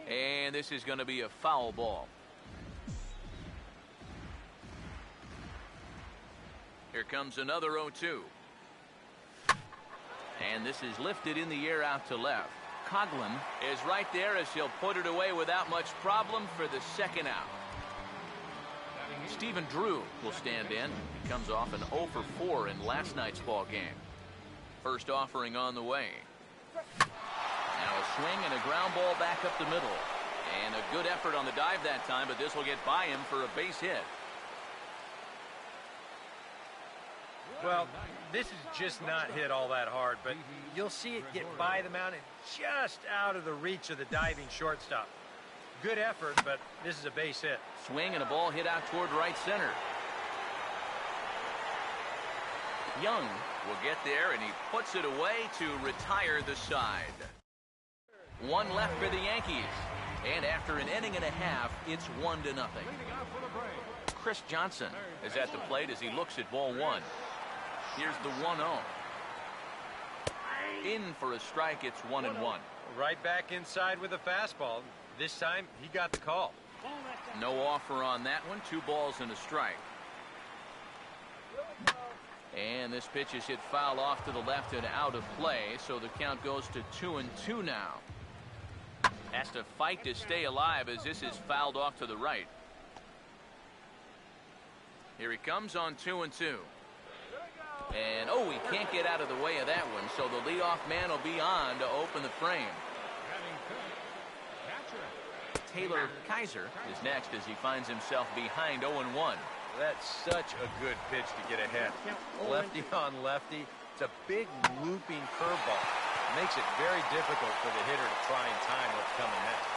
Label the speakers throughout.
Speaker 1: And this is going to be a foul ball. Here comes another 0-2. And this is lifted in the air out to left. Coughlin is right there as he'll put it away without much problem for the second out. Stephen Drew will stand in. He comes off an 0 for 4 in last night's ball game. First offering on the way. Now a swing and a ground ball back up the middle. And a good effort on the dive that time, but this will get by him for a base hit.
Speaker 2: Well, this is just not hit all that hard, but you'll see it get by the mound and just out of the reach of the diving shortstop. Good effort, but this is a base hit.
Speaker 1: Swing and a ball hit out toward right center. Young will get there, and he puts it away to retire the side. One left for the Yankees. And after an inning and a half, it's 1-0. Chris Johnson is at the plate as he looks at ball one. Here's the 1-0. In for a strike, it's 1-1.
Speaker 2: Right back inside with a fastball. This time, he got the call.
Speaker 1: No offer on that one. 2 balls and a strike. And this pitch is hit foul off to the left and out of play, so the count goes to 2-2 now. Has to fight to stay alive as this is fouled off to the right. Here he comes on 2-2. And, oh, he can't get out of the way of that one, so the leadoff man will be on to open the frame. Taylor Kaiser is next as he finds himself behind 0-1.
Speaker 2: That's such a good pitch to get ahead. Lefty on lefty. It's a big looping curveball. Makes it very difficult for the hitter to try and time what's coming next.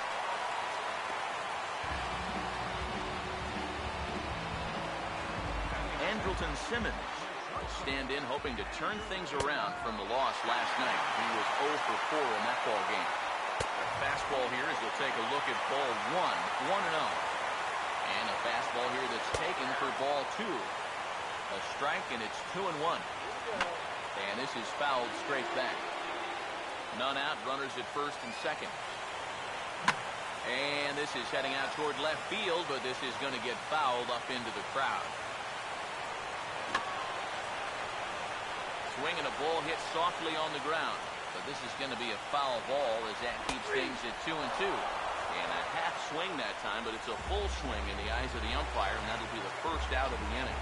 Speaker 1: Andrelton Simmons will stand in hoping to turn things around from the loss last night. He was 0 for 4 in that ball game. Fastball here as he'll take a look at ball 1, 1-0. And a fastball here that's taken for ball 2. A strike, and it's 2-1. And this is fouled straight back. None out, runners at first and second. And this is heading out toward left field, but this is going to get fouled up into the crowd. Swing and a ball hit softly on the ground. But this is going to be a foul ball as that keeps things at 2-2. And a half swing that time, but it's a full swing in the eyes of the umpire, and that'll be the first out of the inning.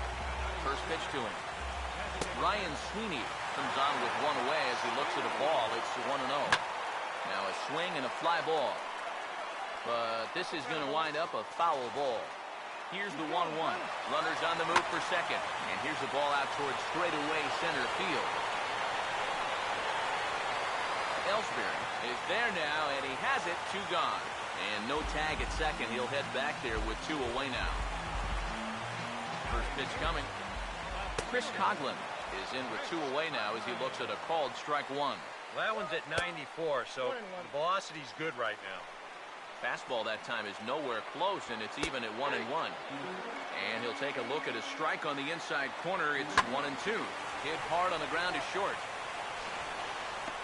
Speaker 1: First pitch to him. Ryan Sweeney comes on with one away as he looks at a ball. It's 1-0. Now a swing and a fly ball. But this is going to wind up a foul ball. Here's the 1-1. Runners on the move for second. And here's the ball out towards straightaway center field. Ellsbury is there now, and he has it. 2 gone. And no tag at second. He'll head back there with 2 away now. First pitch coming. Chris Coughlin is in with 2 away now as he looks at a called strike 1.
Speaker 2: Well, that one's at 94, so the velocity's good right now.
Speaker 1: Fastball that time is nowhere close, and it's even at 1-1. And he'll take a look at a strike on the inside corner. It's 1-2. Hit hard on the ground is short.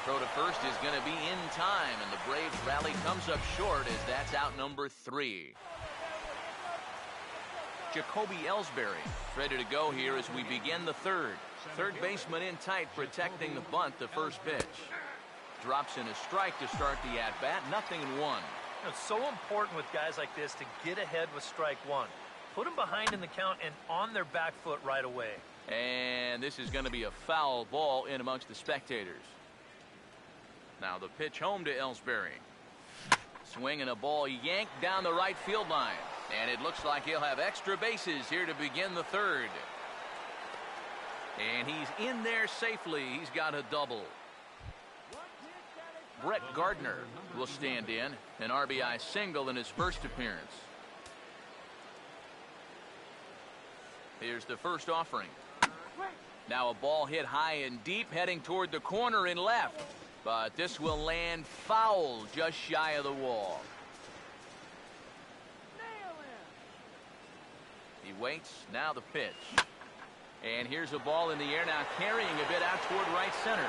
Speaker 1: Throw to first is going to be in time, and the Braves rally comes up short as that's out number 3. Jacoby Ellsbury ready to go here as we begin the third. Third baseman in tight, protecting the bunt, the first pitch. Drops in a strike to start the at-bat, 0-1.
Speaker 3: It's so important with guys like this to get ahead with strike 1. Put them behind in the count and on their back foot right away.
Speaker 1: And this is going to be a foul ball in amongst the spectators. Now the pitch home to Ellsbury. Swing and a ball yanked down the right field line. And it looks like he'll have extra bases here to begin the third. And he's in there safely. He's got a double. Brett Gardner will stand in, an RBI single in his first appearance. Here's the first offering. Now a ball hit high and deep, heading toward the corner in left. But this will land foul just shy of the wall. He waits, now the pitch. And here's a ball in the air now, carrying a bit out toward right center.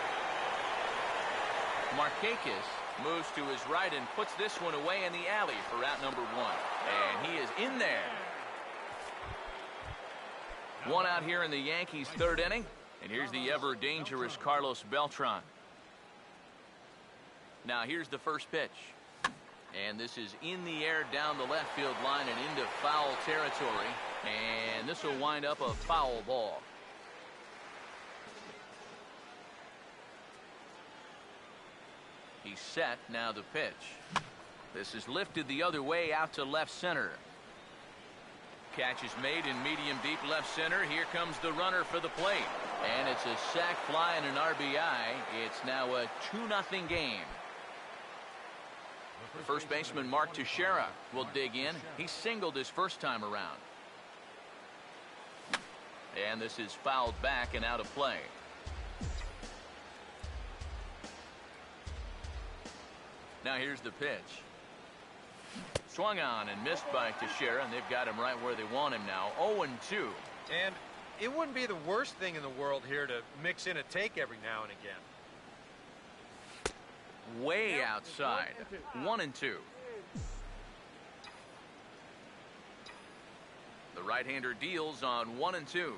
Speaker 1: Markakis Moves to his right and puts this one away in the alley for out number 1. And he is in there. One out here in the Yankees' 3rd inning. And here's the ever-dangerous Carlos Beltran. Now here's the first pitch. And this is in the air down the left field line and into foul territory. And this will wind up a foul ball. He's set, now the pitch. This is lifted the other way out to left center. Catch is made in medium deep left center. Here comes the runner for the plate. And it's a sac fly and an RBI. It's now a 2-0 game. The first baseman, Mark Teixeira, will dig in. He singled his first time around. And this is fouled back and out of play. Now here's the pitch. Swung on and missed by Teixeira, and they've got him right where they want him now. 0-2.
Speaker 2: And it wouldn't be the worst thing in the world here to mix in a take every now and again.
Speaker 1: Way outside. 1-2. The right-hander deals on 1-2.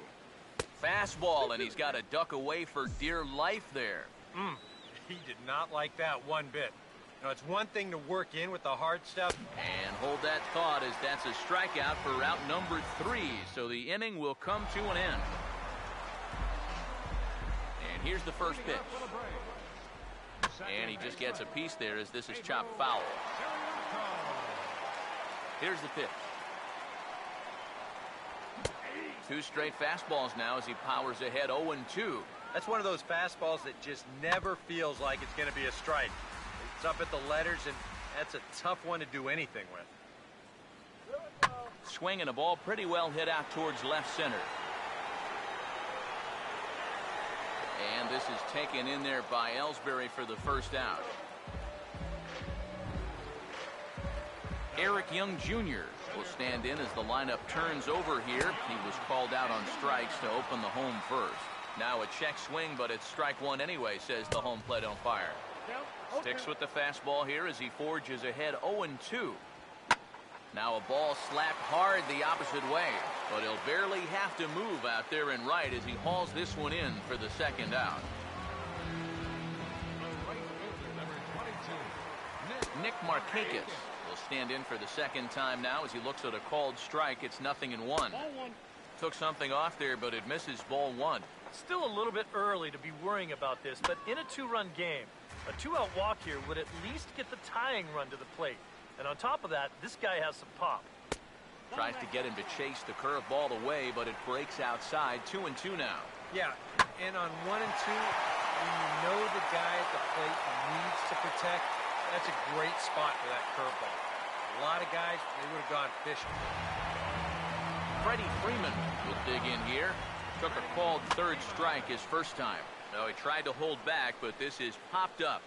Speaker 1: Fastball, and he's got to duck away for dear life there.
Speaker 2: He did not like that one bit. Now, it's one thing to work in with the hard stuff.
Speaker 1: And hold that thought, as that's a strikeout for out number 3. So the inning will come to an end. And here's the first pitch. And he just gets a piece there as this is chopped foul. Here's the pitch. 2 straight fastballs now as he powers ahead 0-2.
Speaker 2: That's one of those fastballs that just never feels like it's going to be a strike. It's up at the letters, and that's a tough one to do anything with.
Speaker 1: Swinging a ball pretty well hit out towards left center. And this is taken in there by Ellsbury for the first out. Eric Young Jr. will stand in as the lineup turns over here. He was called out on strikes to open the home first. Now a check swing, but it's strike 1 anyway, says the home plate umpire. Sticks with the fastball here as he forges ahead 0-2. Now a ball slapped hard the opposite way, but he'll barely have to move out there and right as he hauls this one in for the second out. Nick Markakis will stand in for the second time now as he looks at a called strike. It's 0-1. Took something off there, but it misses ball 1.
Speaker 3: Still a little bit early to be worrying about this, but in a 2-run game, a 2-out walk here would at least get the tying run to the plate. And on top of that, this guy has some pop.
Speaker 1: Tries to get him to chase the curveball away, but it breaks outside. 2-2 now.
Speaker 2: Yeah, and on 1-2, when you know the guy at the plate needs to protect, that's a great spot for that curveball. A lot of guys, they would have gone fishing.
Speaker 1: Freddie Freeman will dig in here. Took a called third strike his first time. No, he tried to hold back, but this is popped up.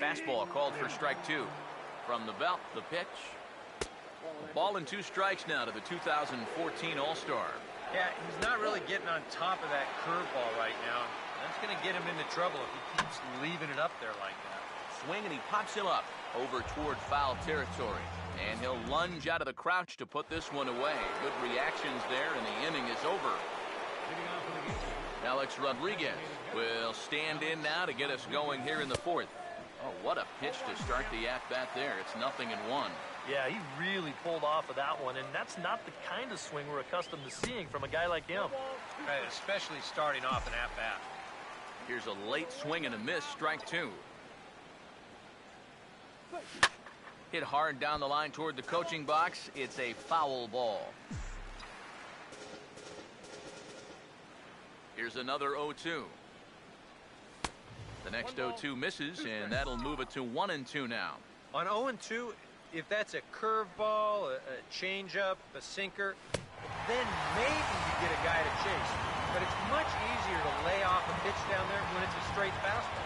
Speaker 1: Fastball called for strike 2. From the belt, the pitch. Ball and 2 strikes now to the 2014 All-Star.
Speaker 2: Yeah, he's not really getting on top of that curveball right now. That's going to get him into trouble if he keeps leaving it up there like that.
Speaker 1: Swing, and he pops him up over toward foul territory. And he'll lunge out of the crouch to put this one away. Good reactions there, and the inning is over. Alex Rodriguez will stand in now to get us going here in the 4th. Oh, what a pitch to start the at-bat there. It's 0-1.
Speaker 3: Yeah, he really pulled off of that one, and that's not the kind of swing we're accustomed to seeing from a guy like him.
Speaker 2: Right, especially starting off an at-bat.
Speaker 1: Here's a late swing and a miss, strike 2. Hit hard down the line toward the coaching box. It's a foul ball. Here's another 0-2. The next 0-2 misses, and that'll move it to 1-2 now.
Speaker 2: On 0-2, if that's a curveball, a changeup, a sinker, then maybe you get a guy to chase. But it's much easier to lay off a pitch down there when it's a straight fastball.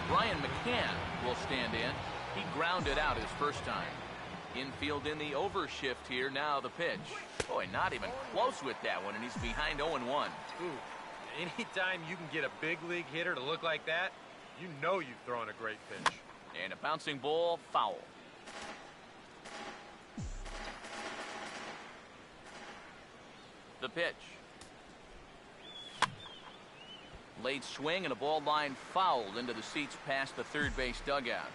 Speaker 1: Brian McCann will stand in. He grounded out his first time. Infield in the overshift here. Now the pitch. Boy, not even close with that one, and he's behind 0-1.
Speaker 2: Ooh, anytime you can get a big league hitter to look like that, You know you've thrown a great pitch.
Speaker 1: And a bouncing ball, foul. The pitch. Late swing and a ball line fouled into the seats past the third base dugout.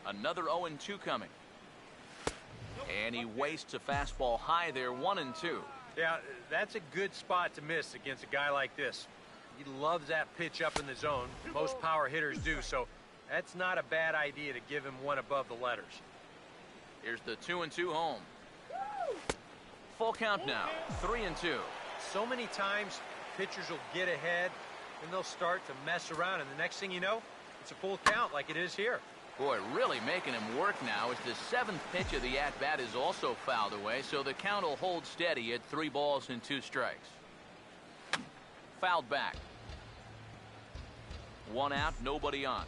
Speaker 1: Another 0-2 coming. And he wastes a fastball high there, 1-2.
Speaker 2: Yeah, that's a good spot to miss against a guy like this. He loves that pitch up in the zone. Most power hitters do, so that's not a bad idea to give him one above the letters.
Speaker 1: Here's the 2-2 home. Full count now, 3-2.
Speaker 2: So many times pitchers will get ahead and they'll start to mess around, and the next thing you know, it's a full count like it is here.
Speaker 1: Boy, really making him work now as the seventh pitch of the at-bat is also fouled away, so the count will hold steady at 3 balls and 2 strikes. Fouled back. 1 out, nobody on.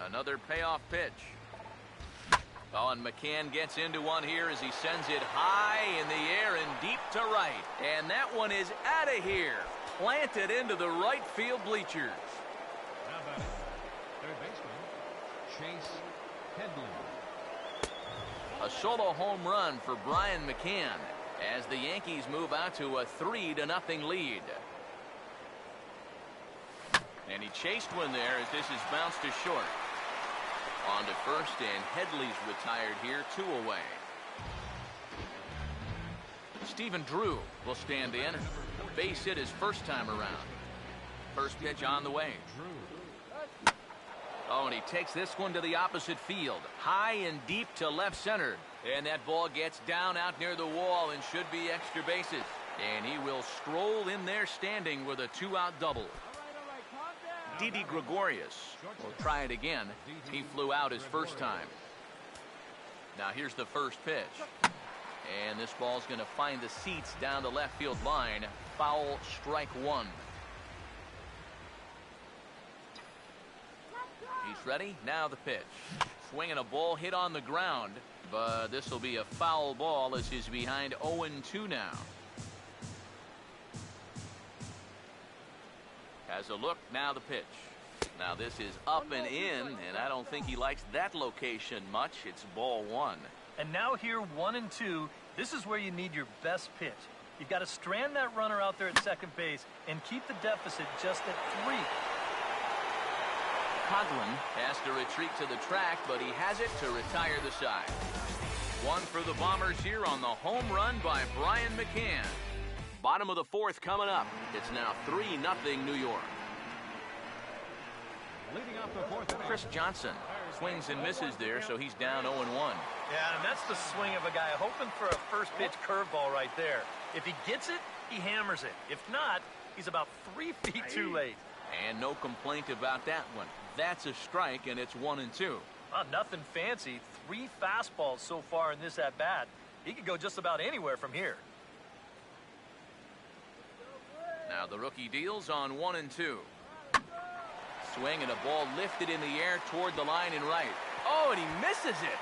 Speaker 1: Another payoff pitch. Oh, and McCann gets into one here as he sends it high in the air and deep to right. And that one is out of here. Planted into the right field bleachers.
Speaker 4: Now batting, third baseman, Chase Headley.
Speaker 1: A solo home run for Brian McCann as the Yankees move out to a 3-0 lead. And he chased one there as this is bounced to short. On to first, and Headley's retired here, 2 away. Stephen Drew will stand in. A base hit his first time around. First pitch on the way. Oh, and he takes this one to the opposite field. High and deep to left center. And that ball gets down out near the wall and should be extra bases. And he will stroll in there standing with a 2-out double. Didi Gregorius will try it again. He flew out his first time. Now here's the first pitch. And this ball's going to find the seats down the left field line. Foul, strike 1. He's ready. Now the pitch. Swinging a ball hit on the ground. But this will be a foul ball as he's behind 0-2 now. Has a look, now the pitch. Now this is up and in, and I don't think he likes that location much. It's ball 1.
Speaker 3: And now here, 1-2, this is where you need your best pitch. You've got to strand that runner out there at second base and keep the deficit just at 3.
Speaker 1: Coughlin has to retreat to the track, but he has it to retire the side. 1 for the Bombers here on the home run by Brian McCann. Bottom of the 4th coming up. It's now 3-0 New York.
Speaker 4: Leading off the 4th inning.
Speaker 1: Chris Johnson swings and misses there, so he's down 0-1.
Speaker 3: Yeah, and that's the swing of a guy hoping for a first pitch curveball right there. If he gets it, he hammers it. If not, he's about 3 feet too late.
Speaker 1: And no complaint about that one. That's a strike, and it's 1-2.
Speaker 3: Nothing fancy. 3 fastballs so far in this at-bat. He could go just about anywhere from here.
Speaker 1: Now the rookie deals on 1-2. Swing and a ball lifted in the air toward the line and right. Oh, and he misses it.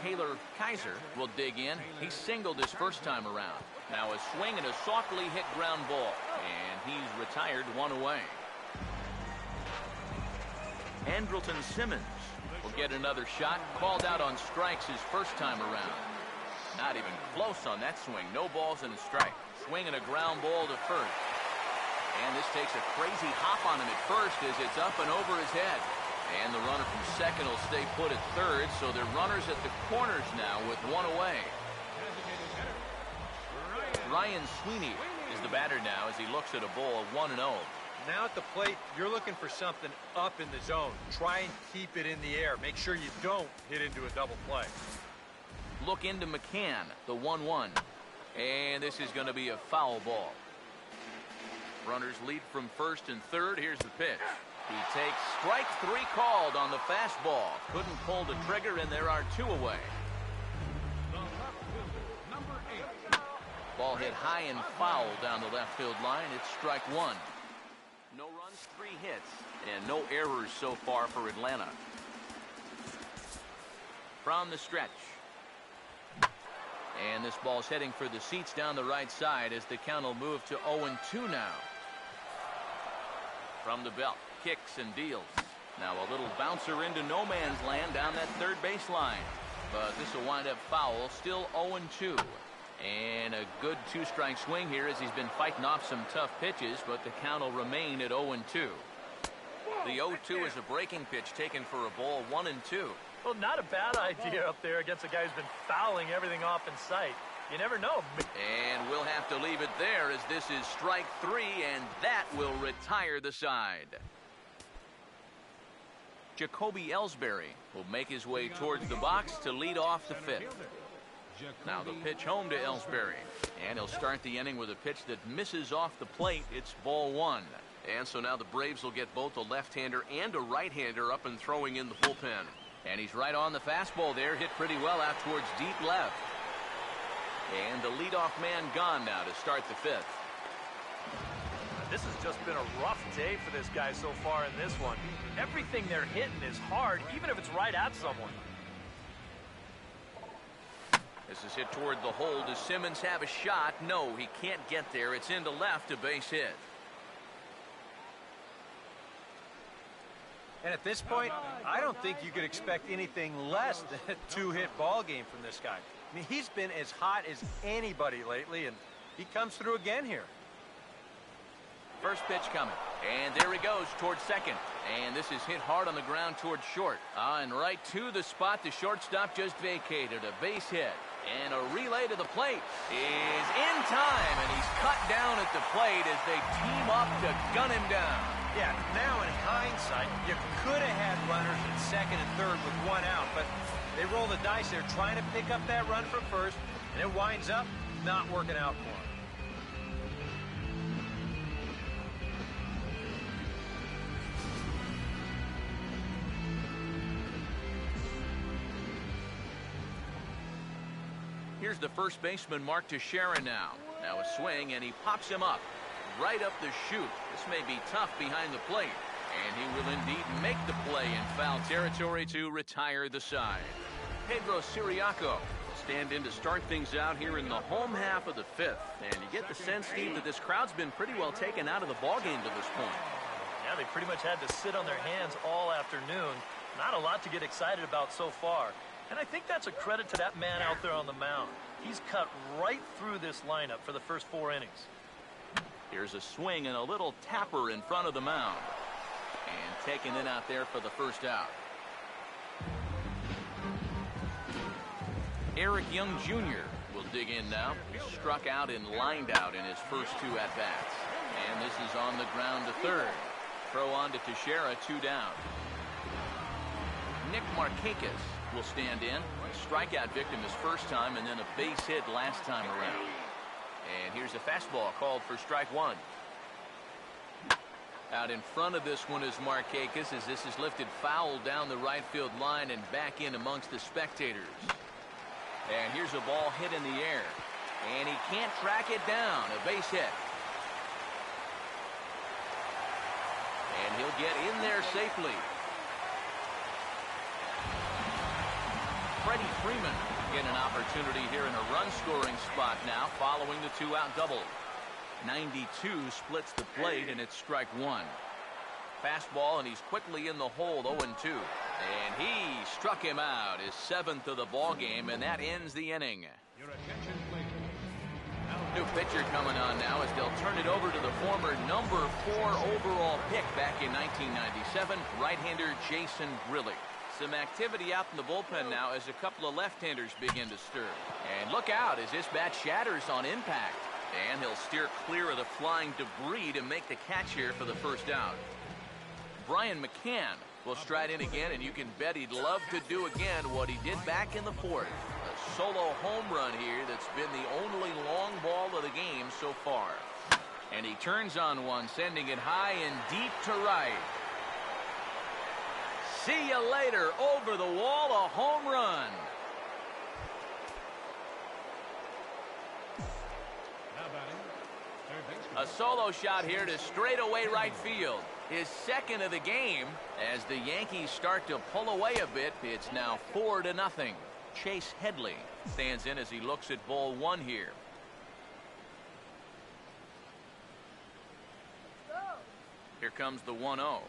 Speaker 1: Taylor Kaiser will dig in. He singled his first time around. Now a swing and a softly hit ground ball. And he's retired 1 away. Andrelton Simmons will get another shot. Called out on strikes his first time around. Not even close on that swing. No balls and a strike. Swing and a ground ball to first. And this takes a crazy hop on him at first as it's up and over his head. And the runner from second will stay put at third, so they're runners at the corners now with 1 away. Ryan Sweeney is the batter now as he looks at a ball 1-0.
Speaker 2: Now at the plate, you're looking for something up in the zone. Try and keep it in the air. Make sure you don't hit into a double play.
Speaker 1: Look into McCann, the 1-1. And this is going to be a foul ball. Runners lead from first and third. Here's the pitch. He takes strike 3 called on the fastball. Couldn't pull the trigger, and there are 2 away.
Speaker 4: Number 8.
Speaker 1: Ball hit high and foul down the left field line. It's strike 1. No runs, 3 hits and no errors so far for Atlanta. From the stretch. And this ball's heading for the seats down the right side as the count will move to 0-2 now. From the belt, kicks and deals. Now a little bouncer into no man's land down that third baseline. But this will wind up foul, still 0-2. And a good two-strike swing here as he's been fighting off some tough pitches, but the count will remain at 0-2. The 0-2 is a breaking pitch taken for a ball, 1-2.
Speaker 3: Well, not a bad idea up there against a guy who's been fouling everything off in sight. You never know.
Speaker 1: And we'll have to leave it there as this is strike 3, and that will retire the side. Jacoby Ellsbury will make his way towards the box to lead off the fifth. Now the pitch home to Ellsbury. And he'll start the inning with a pitch that misses off the plate. It's ball 1. And so now the Braves will get both a left-hander and a right-hander up and throwing in the bullpen. And he's right on the fastball there, hit pretty well out towards deep left. And the leadoff man gone now to start the fifth.
Speaker 3: This has just been a rough day for this guy so far in this one. Everything they're hitting is hard, even if it's right at someone.
Speaker 1: This is hit toward the hole. Does Simmons have a shot? No, he can't get there. It's into left, a base hit.
Speaker 2: And at this point, I don't think you could expect anything less than a two-hit ball game from this guy. I mean, he's been as hot as anybody lately, and he comes through again here.
Speaker 1: First pitch coming. And there he goes towards second. And this is hit hard on the ground towards short. And right to the spot the shortstop just vacated. A base hit. And a relay to the plate is in time. And he's cut down at the plate as they team up to gun him down.
Speaker 2: Yeah, now in hindsight, you could have had runners at second and third with one out. But they roll the dice. They're trying to pick up that run from first. And it winds up not working out for them.
Speaker 1: Here's the first baseman, Mark Teixeira now. Now a swing, and he pops him up. Right up the chute. This may be tough behind the plate. And he will indeed make the play in foul territory to retire the side. Pedro Siriaco will stand in to start things out here in the home half of the fifth. And you get the sense, Steve, that this crowd's been pretty well taken out of the ballgame to this point.
Speaker 3: Yeah, they pretty much had to sit on their hands all afternoon. Not a lot to get excited about so far. And I think that's a credit to that man out there on the mound. He's cut right through this lineup for the first 4 innings.
Speaker 1: Here's a swing and a little tapper in front of the mound. And taking it out there for the first out. Eric Young Jr. will dig in now. He struck out and lined out in his first 2 at-bats. And this is on the ground to third. Throw on to Teixeira, 2 down. Nick Markakis will stand in. Strikeout victim his first time, and then a base hit last time around. And here's a fastball called for strike 1. Out in front of this one is Markakis as this is lifted foul down the right field line and back in amongst the spectators. And here's a ball hit in the air. And he can't track it down. A base hit. And he'll get in there safely. Freddie Freeman getting an opportunity here in a run-scoring spot now following the 2-out double. 92 splits the plate, and it's strike 1. Fastball, and he's quickly in the hole, 0-2. And he struck him out, his 7th of the ball game, and that ends the inning.
Speaker 4: Your attention, please.
Speaker 1: New pitcher coming on now as they'll turn it over to the former number 4 overall pick back in 1997, right-hander Jason Grilli. Some activity out in the bullpen now as a couple of left-handers begin to stir. And look out as this bat shatters on impact. And he'll steer clear of the flying debris to make the catch here for the first out. Brian McCann will stride in again, and you can bet he'd love to do again what he did back in the 4th. A solo home run here that's been the only long ball of the game so far. And he turns on one, sending it high and deep to right. See you later. Over the wall, a home run.
Speaker 4: Now batting, third baseman.
Speaker 1: A solo shot here to straightaway right field. His second of the game as the Yankees start to pull away a bit. It's now 4-0. Chase Headley stands in as he looks at ball one here. Here comes the 1-0.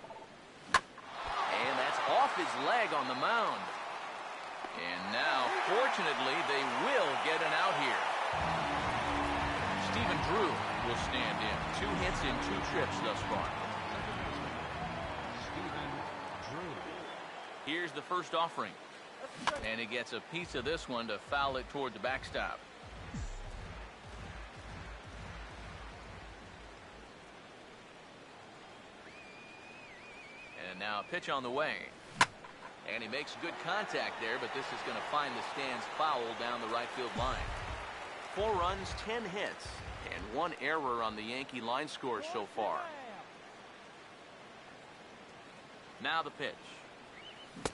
Speaker 1: And that's off his leg on the mound. And now, fortunately, they will get an out here. Stephen Drew will stand in. 2 hits in 2 trips thus far.
Speaker 4: Stephen Drew.
Speaker 1: Here's the first offering. And he gets a piece of this one to foul it toward the backstop. And now a pitch on the way. And he makes good contact there, but this is going to find the stands foul down the right field line. 4 runs, 10 hits, and 1 error on the Yankee line score so far. Now the pitch.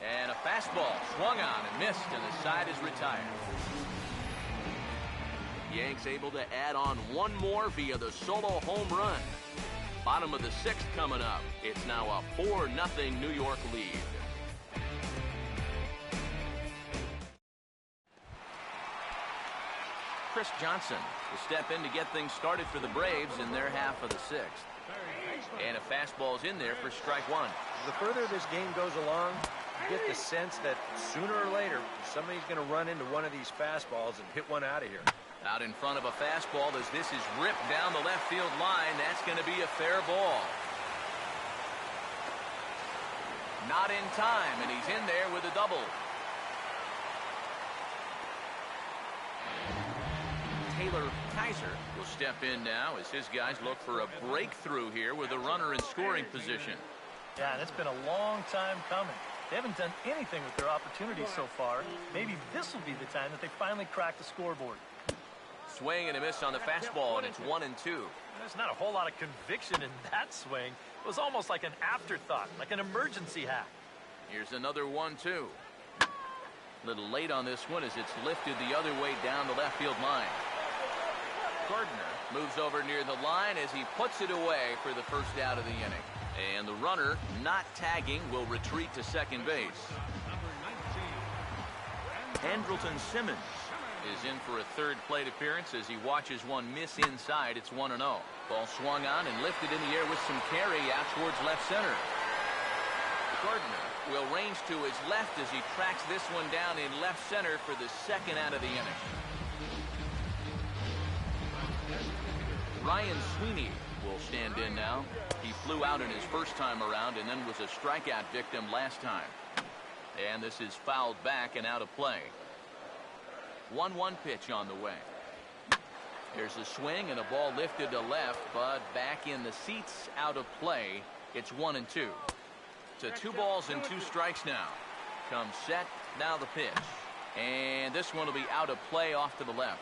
Speaker 1: And a fastball swung on and missed, and the side is retired. Yanks able to add on 1 more via the solo home run. Bottom of the 6th coming up. It's now a 4-0 New York lead. Chris Johnson will step in to get things started for the Braves in their half of the 6th. And a fastball's in there for strike 1.
Speaker 2: The further this game goes along, you get the sense that sooner or later somebody's going to run into one of these fastballs and hit one out of here.
Speaker 1: Out in front of a fastball as this is ripped down the left field line. That's going to be a fair ball. Not in time, and he's in there with a double. Taylor Kaiser will step in now as his guys look for a breakthrough here with a runner in scoring position.
Speaker 3: Yeah, and it's been a long time coming. They haven't done anything with their opportunities so far. Maybe this will be the time that they finally crack the scoreboard.
Speaker 1: Swing and a miss on the fastball, and it's 1-2.
Speaker 3: There's not a whole lot of conviction in that swing. It was almost like an afterthought, like an emergency hack.
Speaker 1: Here's another 1-2. A little late on this one as it's lifted the other way down the left field line. Gardner moves over near the line as he puts it away for the first out of the inning. And the runner, not tagging, will retreat to second base. Andrelton Simmons is in for a 3rd plate appearance as he watches one miss inside. It's 1-0. Ball swung on and lifted in the air with some carry out towards left center. Gardner will range to his left as he tracks this one down in left center for the 2nd out of the inning. Ryan Sweeney will stand in now. He flew out in his first time around and then was a strikeout victim last time. And this is fouled back and out of play. 1-1 pitch on the way. There's a swing and a ball lifted to left, but back in the seats, out of play. It's 1-2. To 2 balls and 2 strikes now. Comes set, now the pitch. And this one will be out of play off to the left.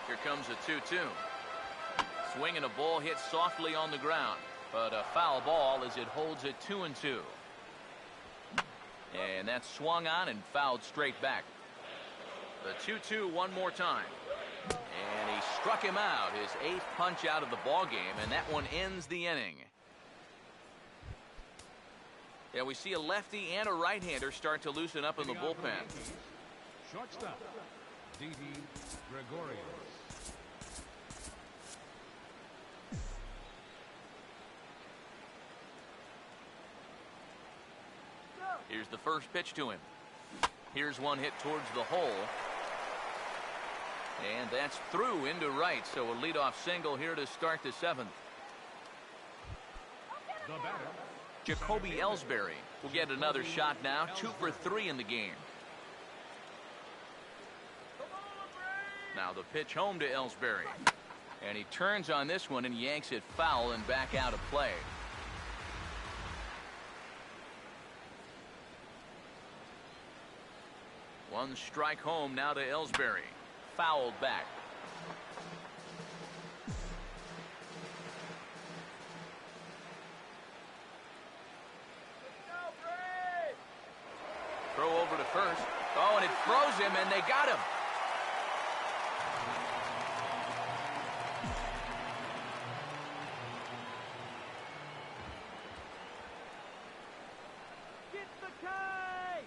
Speaker 1: Here comes a 2-2. Swing and a ball hit softly on the ground, but a foul ball as it holds it 2-2. And that's swung on and fouled straight back. The 2-2 one more time. And he struck him out, his 8th punch out of the ball game, and that one ends the inning. Yeah, we see a lefty and a right-hander start to loosen up in the bullpen.
Speaker 4: Shortstop, Didi Gregorius.
Speaker 1: Here's the first pitch to him. Here's one hit towards the hole. And that's through into right, so a leadoff single here to start the 7th.
Speaker 4: The batter,
Speaker 1: Jacoby Ellsbury will get another shot now, 2 for 3 in the game. Now the pitch home to Ellsbury. And he turns on this one and yanks it foul and back out of play. One strike home now to Ellsbury. Fouled back. Throw over to first. Oh, and it froze him, and they got him.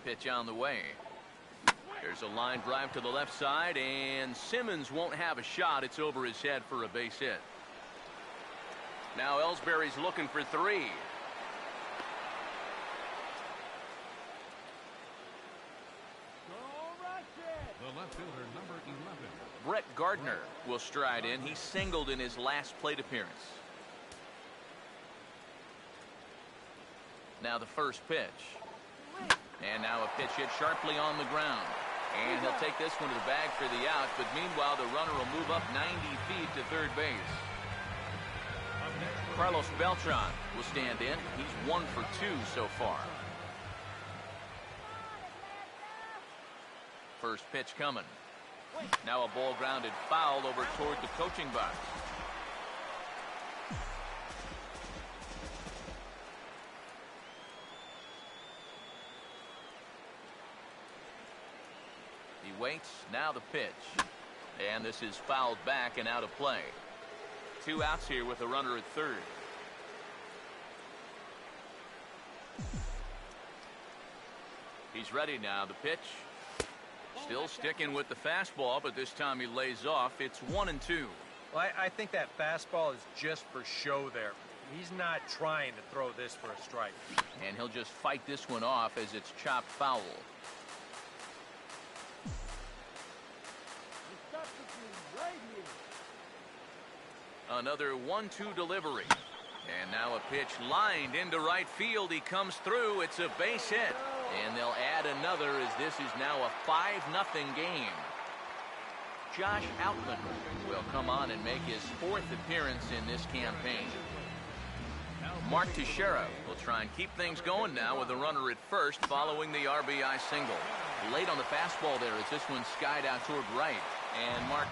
Speaker 1: Pitch on the way. There's a line drive to the left side, and Simmons won't have a shot. It's over his head for a base hit. Now Ellsbury's looking for 3.
Speaker 4: The left fielder, number 11.
Speaker 1: Brett Gardner will stride in. He singled in his last plate appearance. Now the first pitch. And now a pitch hit sharply on the ground. And he'll take this one to the bag for the out, but meanwhile the runner will move up 90 feet to third base. Carlos Beltran will stand in. He's 1 for 2 so far. First pitch coming. Now a ball grounded foul over toward the coaching box. He waits. Now the pitch. And this is fouled back and out of play. 2 outs here with a runner at third. He's ready now. The pitch. Still sticking with the fastball, but this time he lays off. It's 1-2.
Speaker 2: Well, I think that fastball is just for show there. He's not trying to throw this for a strike.
Speaker 1: And he'll just fight this one off as it's chopped foul. Another 1-2 delivery. And now a pitch lined into right field. He comes through. It's a base hit. And they'll add another as this is now a 5-0 game. Josh Outman will come on and make his 4th appearance in this campaign. Mark Teixeira will try and keep things going now with a runner at first following the RBI single. Late on the fastball there as this one skied out toward right. And Mark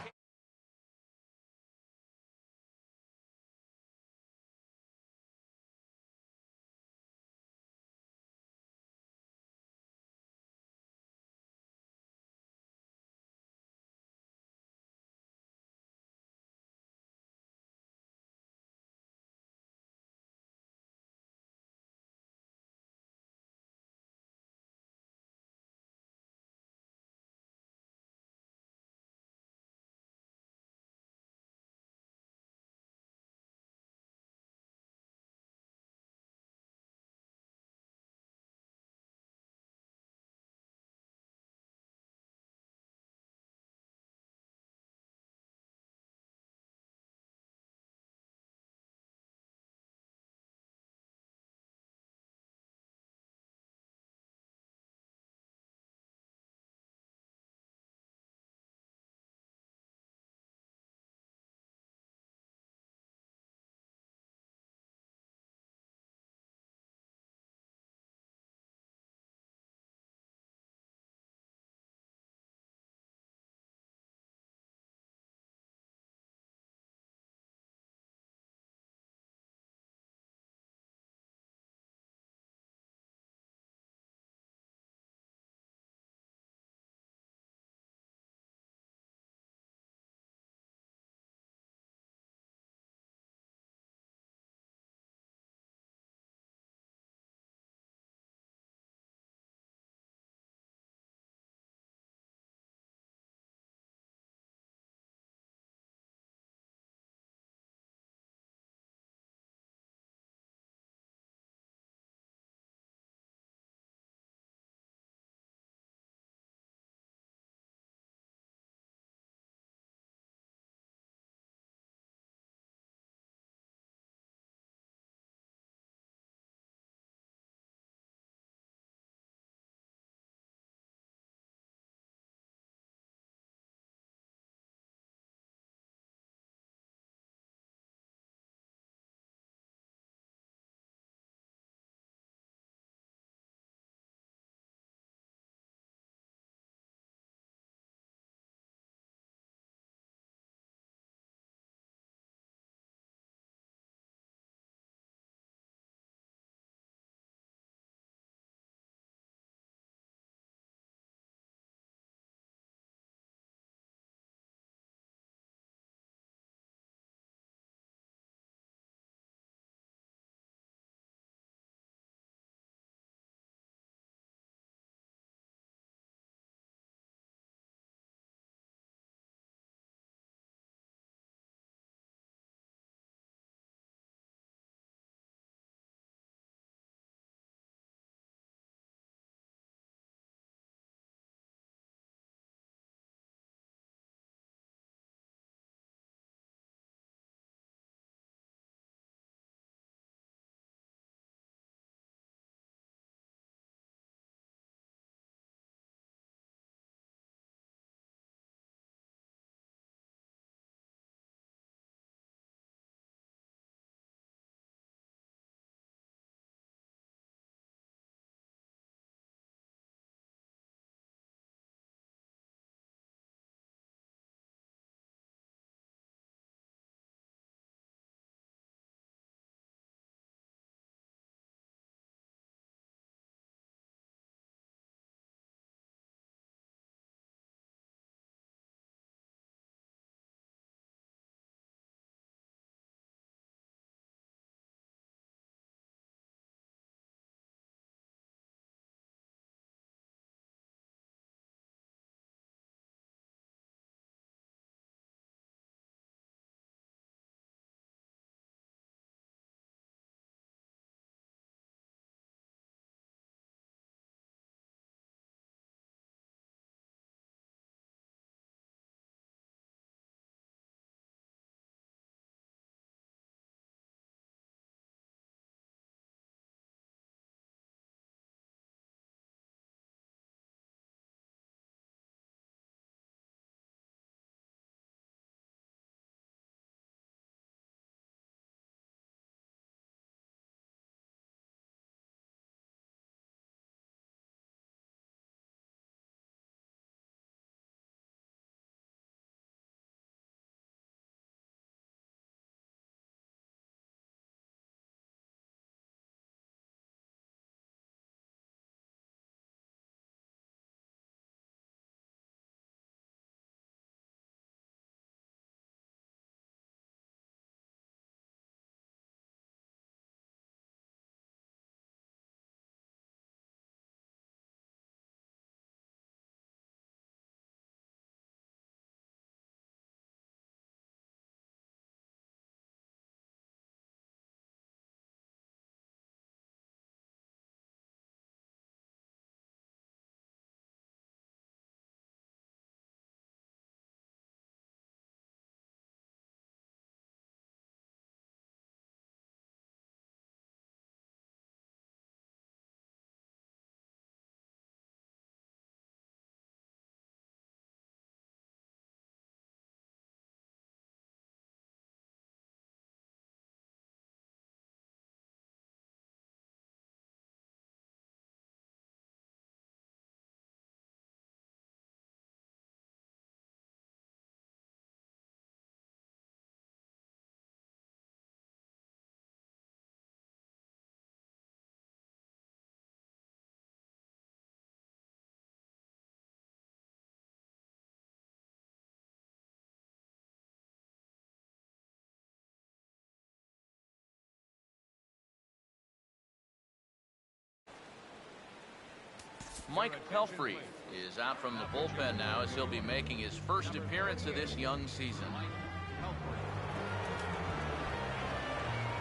Speaker 1: Mike Pelfrey is out from the bullpen now as he'll be making his first appearance of this young season.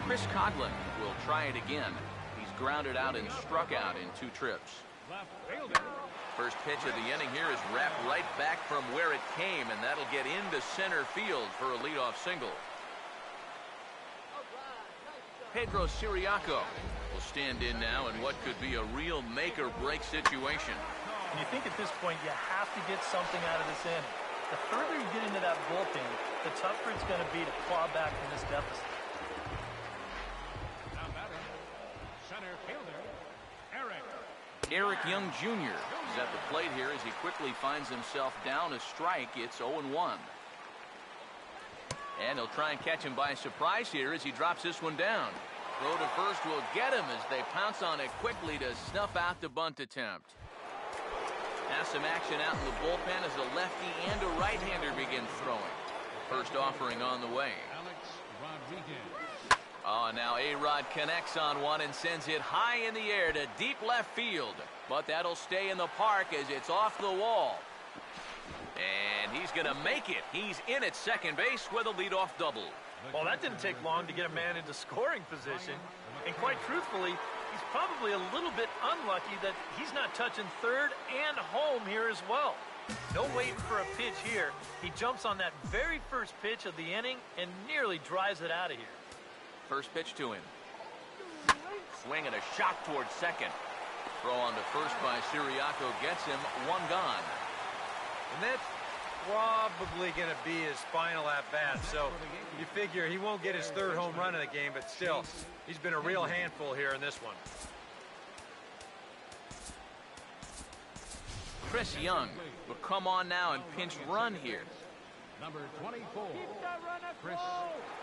Speaker 1: Chris Coghlan will try it again. He's grounded out and struck out in 2 trips. First pitch of the inning here is wrapped right back from where it came, and that'll get into center field for a leadoff single. Pedro Siriaco will stand in now in what could be a real make-or-break situation.
Speaker 3: And you think at this point you have to get something out of this inning. The further you get into that bullpen, the tougher it's going to be to claw back from this deficit.
Speaker 4: Now batting, center fielder,
Speaker 1: Eric Young Jr. is at the plate here as he quickly finds himself down a strike. It's 0-1. And he'll try and catch him by surprise here as he drops this one down. Throw to first will get him as they pounce on it quickly to snuff out the bunt attempt. Now some action out in the bullpen as a lefty and a right-hander begin throwing. First offering on the way.
Speaker 4: Alex Rodriguez.
Speaker 1: Oh, now A-Rod connects on one and sends it high in the air to deep left field. But that'll stay in the park as it's off the wall. And he's going to make it. He's in at second base with a leadoff double.
Speaker 3: Well, that didn't take long to get a man into scoring position. And quite truthfully, he's probably a little bit unlucky that he's not touching third and home here as well. No waiting for a pitch here. He jumps on that very first pitch of the inning and nearly drives it out of here.
Speaker 1: First pitch to him. Swing and a shot towards second. Throw on to first by Siriaco gets him. One gone.
Speaker 2: And that's probably going to be his final at-bat. So you figure he won't get his 3rd home run in the game, but still, he's been a real handful here in this one.
Speaker 1: Chris Young will come on now and pinch run here.
Speaker 4: Number 24, Chris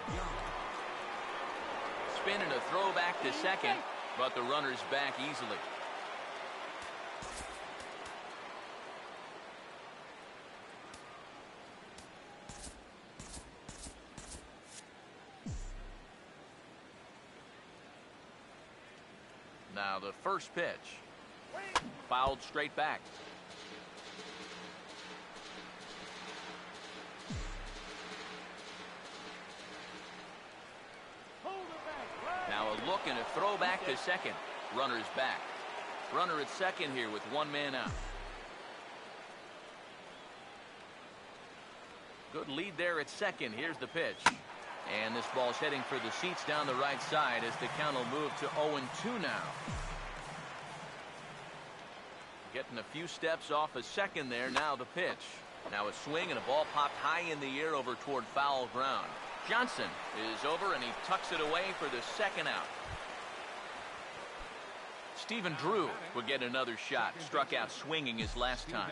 Speaker 4: Young.
Speaker 1: Spin and a throw back to second, but the runner's back easily. Now the first pitch. Fouled straight back. Now a look and a throw back to second. Runner's back. Runner at second here with 1 man out. Good lead there at second. Here's the pitch. And this ball's heading for the seats down the right side as the count will move to 0-2 now. Getting a few steps off a second there. Now the pitch. Now a swing and a ball popped high in the air over toward foul ground. Johnson is over and he tucks it away for the second out. Stephen Drew will get another shot. Struck out swinging his last time.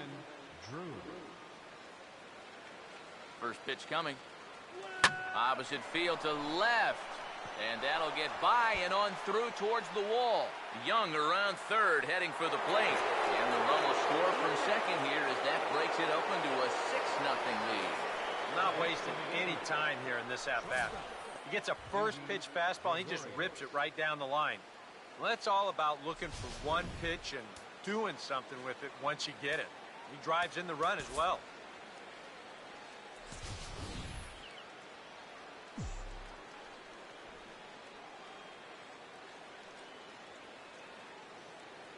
Speaker 1: First pitch coming. Opposite field to left. And that'll get by and on through towards the wall. Young around third heading for the plate. And the run will score from second here as that breaks it open to a 6-0 lead.
Speaker 2: Not wasting any time here in this at-bat. He gets a first pitch fastball and he just rips it right down the line. Well, that's all about looking for one pitch and doing something with it once you get it. He drives in the run as well.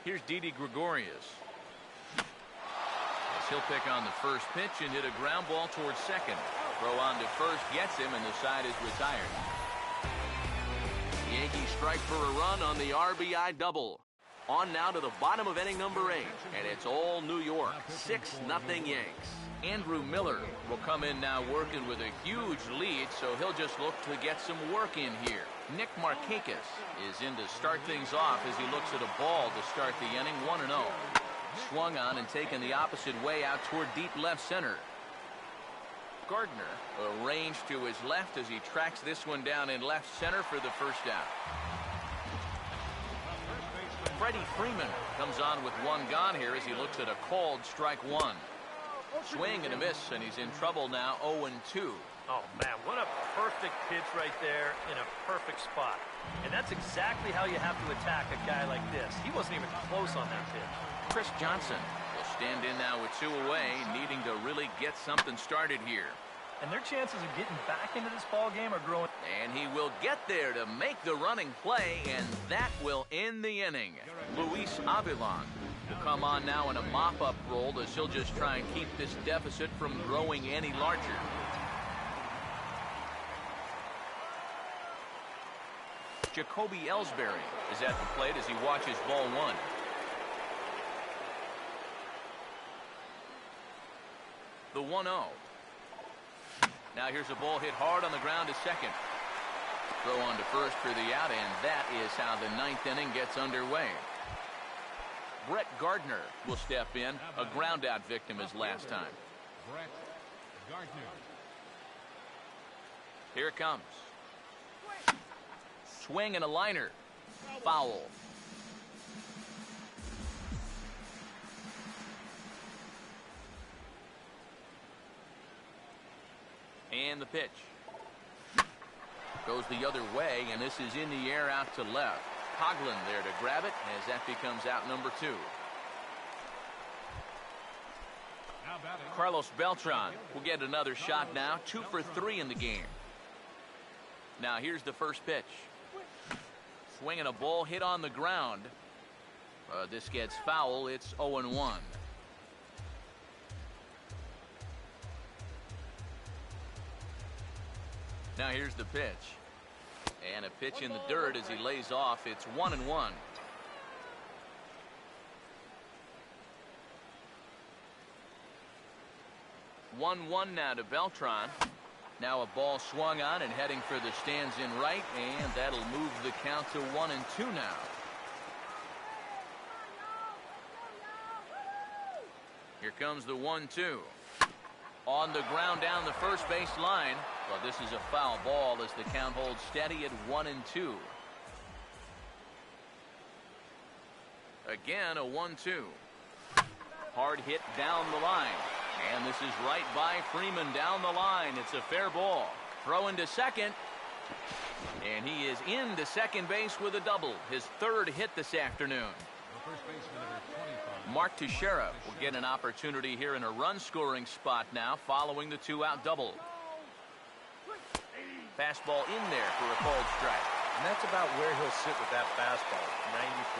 Speaker 1: Here's Didi Gregorius. As he'll pick on the first pitch and hit a ground ball towards second. Throw on to first gets him and the side is retired. The Yankees strike for a run on the RBI double. On now to the bottom of inning number 8. And it's all New York. 6-0 Yanks. Andrew Miller will come in now working with a huge lead, so he'll just look to get some work in here. Nick Markakis is in to start things off as he looks at a ball to start the inning. 1-0. Swung on and taken the opposite way out toward deep left center. Gardner arranged to his left as he tracks this one down in left center for the first out. Freddie Freeman comes on with 1 gone here as he looks at a called strike 1. Swing and a miss, and he's in trouble now. 0-2.
Speaker 3: Oh, man, what a perfect pitch right there in a perfect spot. And that's exactly how you have to attack a guy like this. He wasn't even close on that pitch.
Speaker 1: Chris Johnson will stand in now with 2 away, needing to really get something started here.
Speaker 3: And their chances of getting back into this ball game are growing.
Speaker 1: And he will get there to make the running play, and that will end the inning. Luis Avilan will come on now in a mop-up role as he'll just try and keep this deficit from growing any larger. Jacoby Ellsbury is at the plate as he watches ball 1. The 1-0. Now here's a ball hit hard on the ground to second. Throw on to first for the out, and that is how the 9th inning gets underway. Brett Gardner will step in, a ground out victim his last time.
Speaker 4: Brett Gardner.
Speaker 1: Here it comes. Swing and a liner. Foul. And the pitch. Goes the other way, and this is in the air out to left. Coughlin there to grab it as that becomes out number 2.
Speaker 4: Now batting.
Speaker 1: Carlos Beltran will get another shot now. 2 for 3 in the game. Now here's the first pitch. Swinging a ball hit on the ground. This gets foul. It's 0-1. Now here's the pitch. And a pitch in the dirt as he lays off. It's 1-1. One now to Beltran. Now a ball swung on and heading for the stands in right, and that'll move the count to 1-2 now. Here comes the 1-2. On the ground down the first base line. Well, this is a foul ball as the count holds steady at 1-2. Again, a 1-2. Hard hit down the line. And this is right by Freeman down the line. It's a fair ball. Throw into second. And he is into second base with a double. His 3rd hit this afternoon.
Speaker 4: First baseman number 25.
Speaker 1: Mark Teixeira will get an opportunity here in a run-scoring spot now following the 2-out double. Fastball in there for a called strike.
Speaker 2: And that's about where he'll sit with that fastball.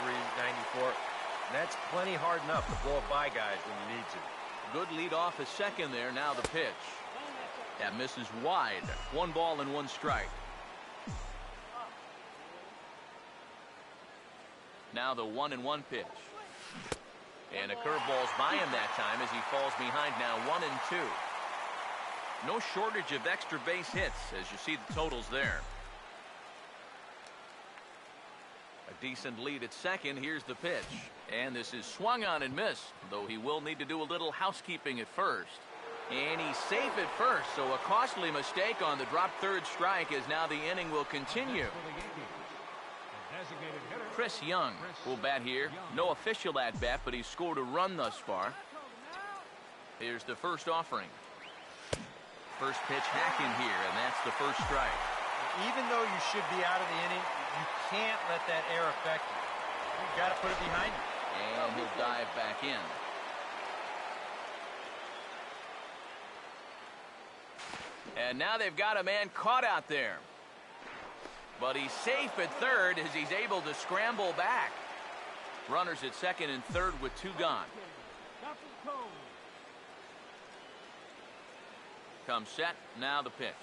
Speaker 2: 93, 94. And that's plenty hard enough to blow by guys when you need to.
Speaker 1: Good lead off a second there. Now the pitch. That misses wide. 1 ball and 1 strike. Now the 1-1 pitch. And a curveball's by him that time as he falls behind now 1-2. No shortage of extra base hits as you see the totals there. A decent lead at second. Here's the pitch. And this is swung on and missed, though he will need to do a little housekeeping at first. And he's safe at first, so a costly mistake on the drop 3rd strike as now the inning will continue. Chris Young will bat here. No official at bat, but he's scored a run thus far. Here's the first offering. First pitch hacking here, and that's the first strike.
Speaker 2: Even though you should be out of the inning, you can't let that air affect you. You've got to put it behind you.
Speaker 1: And he'll dive back in. And now they've got a man caught out there. But he's safe at 3rd as he's able to scramble back. Runners at 2nd and 3rd with 2 gone. Comes set, now the pitch.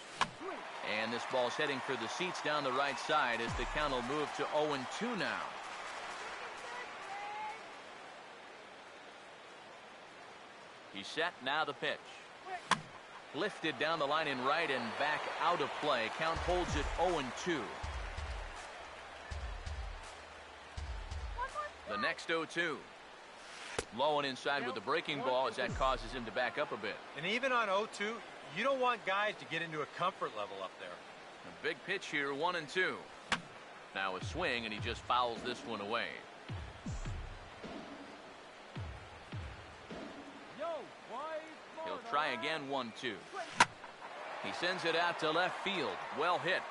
Speaker 1: And this ball's heading for the seats down the right side as the count will move to 0-2 now. He's set, now the pitch. Lifted down the line in right and back out of play. Count holds it 0-2. The next 0-2. Low and inside with the breaking ball as that causes him to back up a bit.
Speaker 2: And even on 0-2, you don't want guys to get into a comfort level up there.
Speaker 1: A big pitch here, 1-2. Now a swing, and he just fouls this one away. He'll try again, 1-2. He sends it out to left field. Well hit.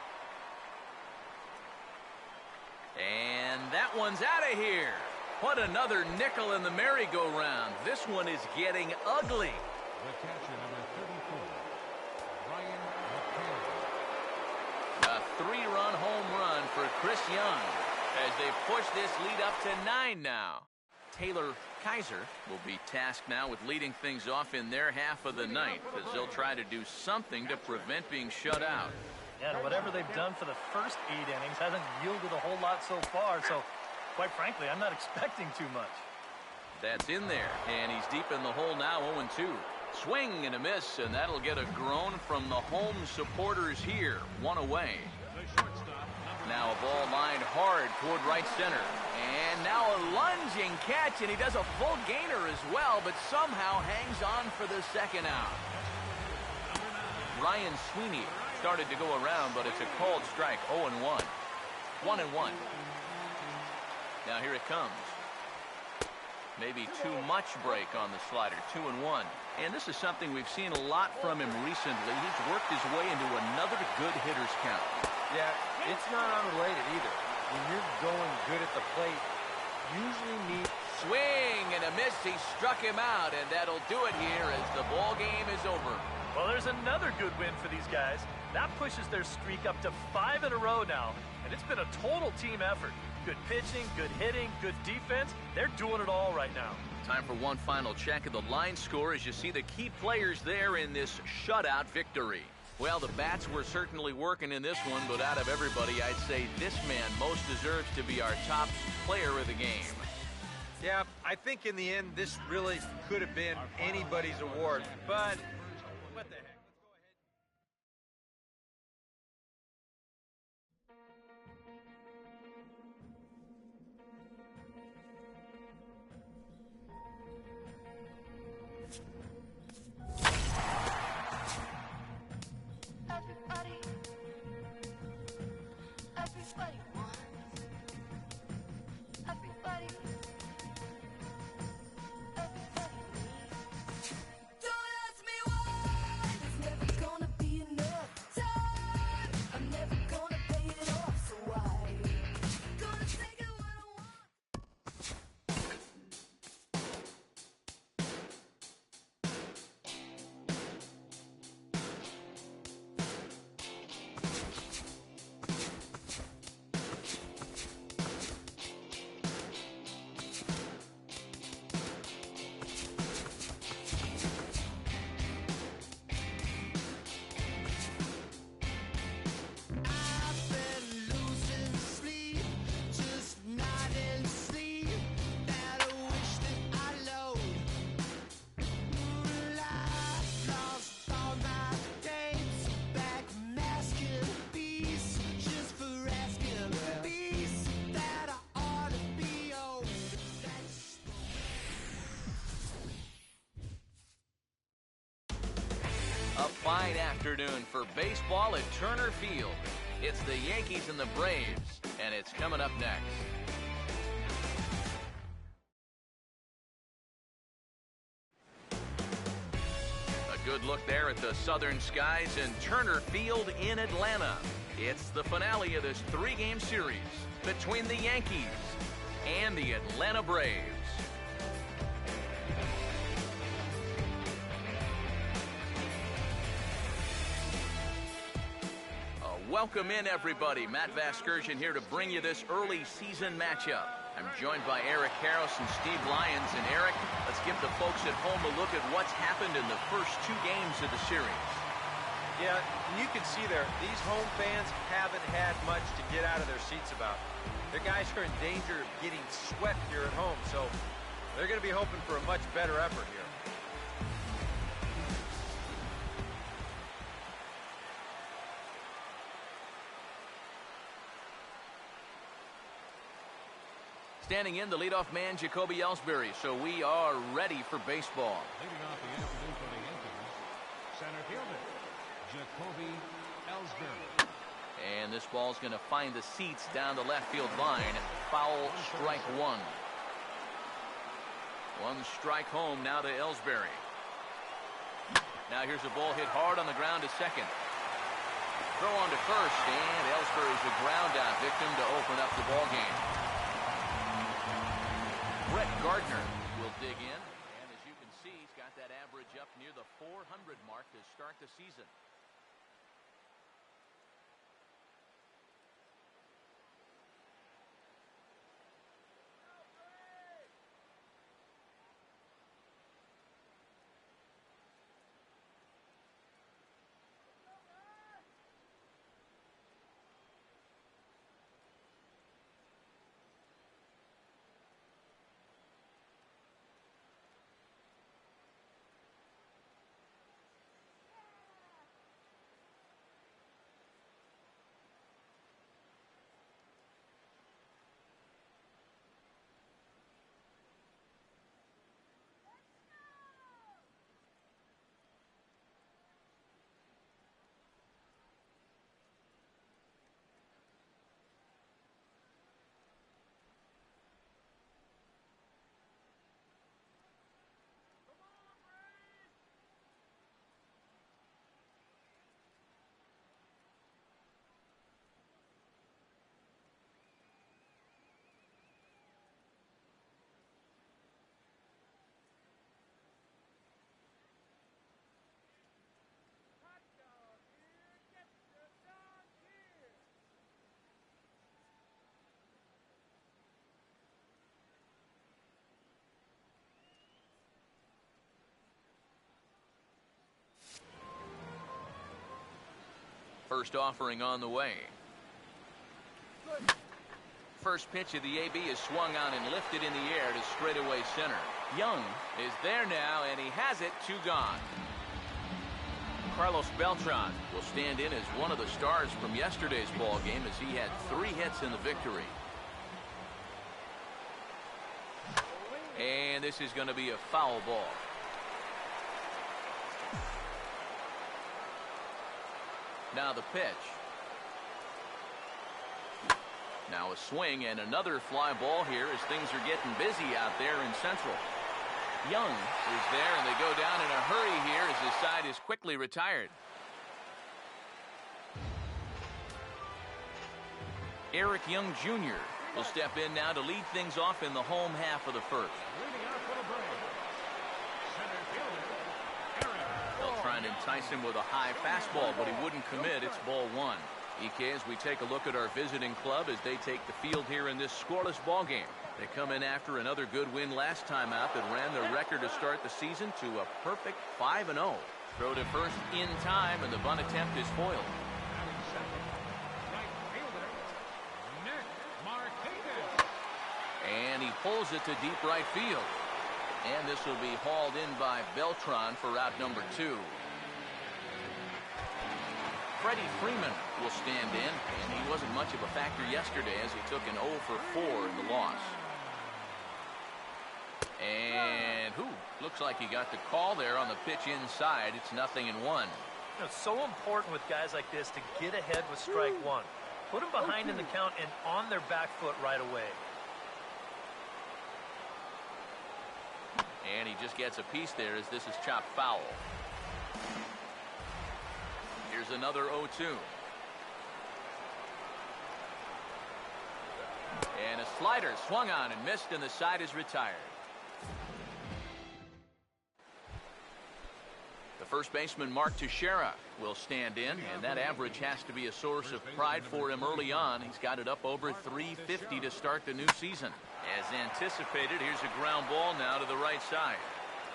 Speaker 1: And that one's out of here. What another nickel in the merry-go-round. This one is getting ugly.
Speaker 4: The catcher, number 34, Ryan McCann.
Speaker 1: A 3-run home run for Chris Young as they push this lead up to 9 now. Taylor Kaiser will be tasked now with leading things off in their half of the ninth as they'll try to do something to prevent being shut out.
Speaker 3: Yeah, and whatever they've done for the first 8 innings hasn't yielded a whole lot so far, so quite frankly, I'm not expecting too much.
Speaker 1: That's in there, and he's deep in the hole now, 0-2. Swing and a miss, and that'll get a groan from the home supporters here. 1 away.
Speaker 4: The shortstop,
Speaker 1: Now a ball lined hard toward right center. And now a lunging catch, and he does a full gainer as well, but somehow hangs on for the second out. Ryan Sweeney started to go around, but it's a called strike. 0-1. 1-1. Now here it comes. Maybe too much break on the slider. 2-1. And this is something we've seen a lot from him recently. He's worked his way into another good hitter's count.
Speaker 2: Yeah, it's not unrelated either. When you're going good at the plate, usually need...
Speaker 1: Swing and a miss. He struck him out, and that'll do it here as the ball game is over.
Speaker 3: Well, there's another good win for these guys. That pushes their streak up to 5 in a row now, and it's been a total team effort. Good pitching, good hitting, good defense. They're doing it all right now.
Speaker 1: Time for one final check of the line score as you see the key players there in this shutout victory. Well, the bats were certainly working in this one, but out of everybody, I'd say this man most deserves to be our top player of the game.
Speaker 2: Yeah, I think in the end, this really could have been anybody's award, but what the heck?
Speaker 1: A fine afternoon for baseball at Turner Field. It's the Yankees and the Braves, and it's coming up next. A good look there at the southern skies in Turner Field in Atlanta. It's the finale of this 3-game series between the Yankees and the Atlanta Braves. Welcome in, everybody. Matt Vasgersian here to bring you this early season matchup. I'm joined by Eric Karros and Steve Lyons. And Eric, let's give the folks at home a look at what's happened in the first 2 games of the series.
Speaker 2: Yeah, you can see there, these home fans haven't had much to get out of their seats about. Their guys are in danger of getting swept here at home, so they're going to be hoping for a much better effort here.
Speaker 1: Standing in, the leadoff man, Jacoby Ellsbury. So we are ready for baseball.
Speaker 4: Leading off the afternoon for the Yankees, center fielder, Jacoby Ellsbury.
Speaker 1: And this ball's going to find the seats down the left field line. Foul, strike 1. 1 strike home now to Ellsbury. Now here's a ball hit hard on the ground to second. Throw on to first, and Ellsbury's a ground out victim to open up the ball game. Brett Gardner will dig in. And as you can see, he's got that average up near the 400 mark to start the season. First offering on the way. First pitch of the AB is swung on and lifted in the air to straightaway center. Young is there now, and he has it. 2 gone. Carlos Beltran will stand in as one of the stars from yesterday's ball game as he had 3 hits in the victory. And this is going to be a foul ball. Now the pitch. Now a swing and another fly ball here as things are getting busy out there in Central. Young is there, and they go down in a hurry here as his side is quickly retired. Eric Young Jr. will step in now to lead things off in the home half of the first. They'll try and entice him with a high fastball, but he wouldn't commit. It's ball 1. EK, as we take a look at our visiting club as they take the field here in this scoreless ball game. They come in after another good win last time out that ran their record to start the season to a perfect 5-0. Throw to first in time, and the bunt attempt is foiled. And he pulls it to deep right field. And this will be hauled in by Beltran for route number 2. Freddie Freeman will stand in, and he wasn't much of a factor yesterday as he took an 0 for 4 in the loss. And looks like he got the call there on the pitch inside. It's 0-1.
Speaker 3: You know, it's so important with guys like this to get ahead with strike 1. Put them behind in the count and on their back foot right away.
Speaker 1: And he just gets a piece there as this is chopped foul. Here's another 0-2. And a slider swung on and missed, and the side is retired. The first baseman, Mark Teixeira, will stand in, and that average has to be a source of pride for him early on. He's got it up over 350 to start the new season. As anticipated, here's a ground ball now to the right side.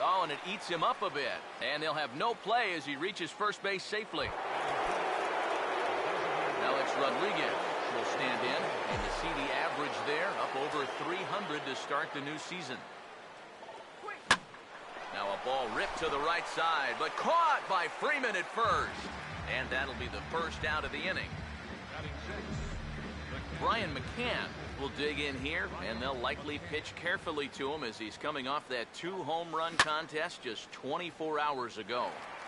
Speaker 1: Oh, and it eats him up a bit. And they'll have no play as he reaches first base safely. Alex Rodriguez will stand in, and you see the average there, up over 300 to start the new season. Now a ball ripped to the right side, but caught by Freeman at first. And that'll be the first out of the inning. Brian McCann will dig in here, and they'll likely pitch carefully to him as he's coming off that 2-home run contest just 24 hours ago.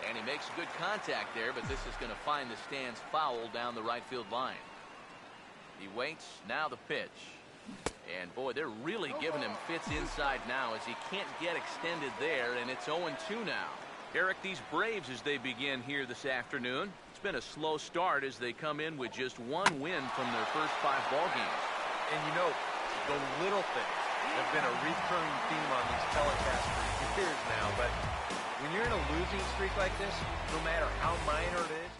Speaker 1: And he makes good contact there, but this is going to find the stands foul down the right field line. He waits, now the pitch. And boy, they're really giving him fits inside now as he can't get extended there, and it's 0-2 now. Eric, these Braves, as they begin here this afternoon, it's been a slow start as they come in with just 1 win from their first 5 ball games.
Speaker 2: And you know, the little things, have been a recurring theme on these telecasts for years now, but when you're in a losing streak like this, no matter how minor it is.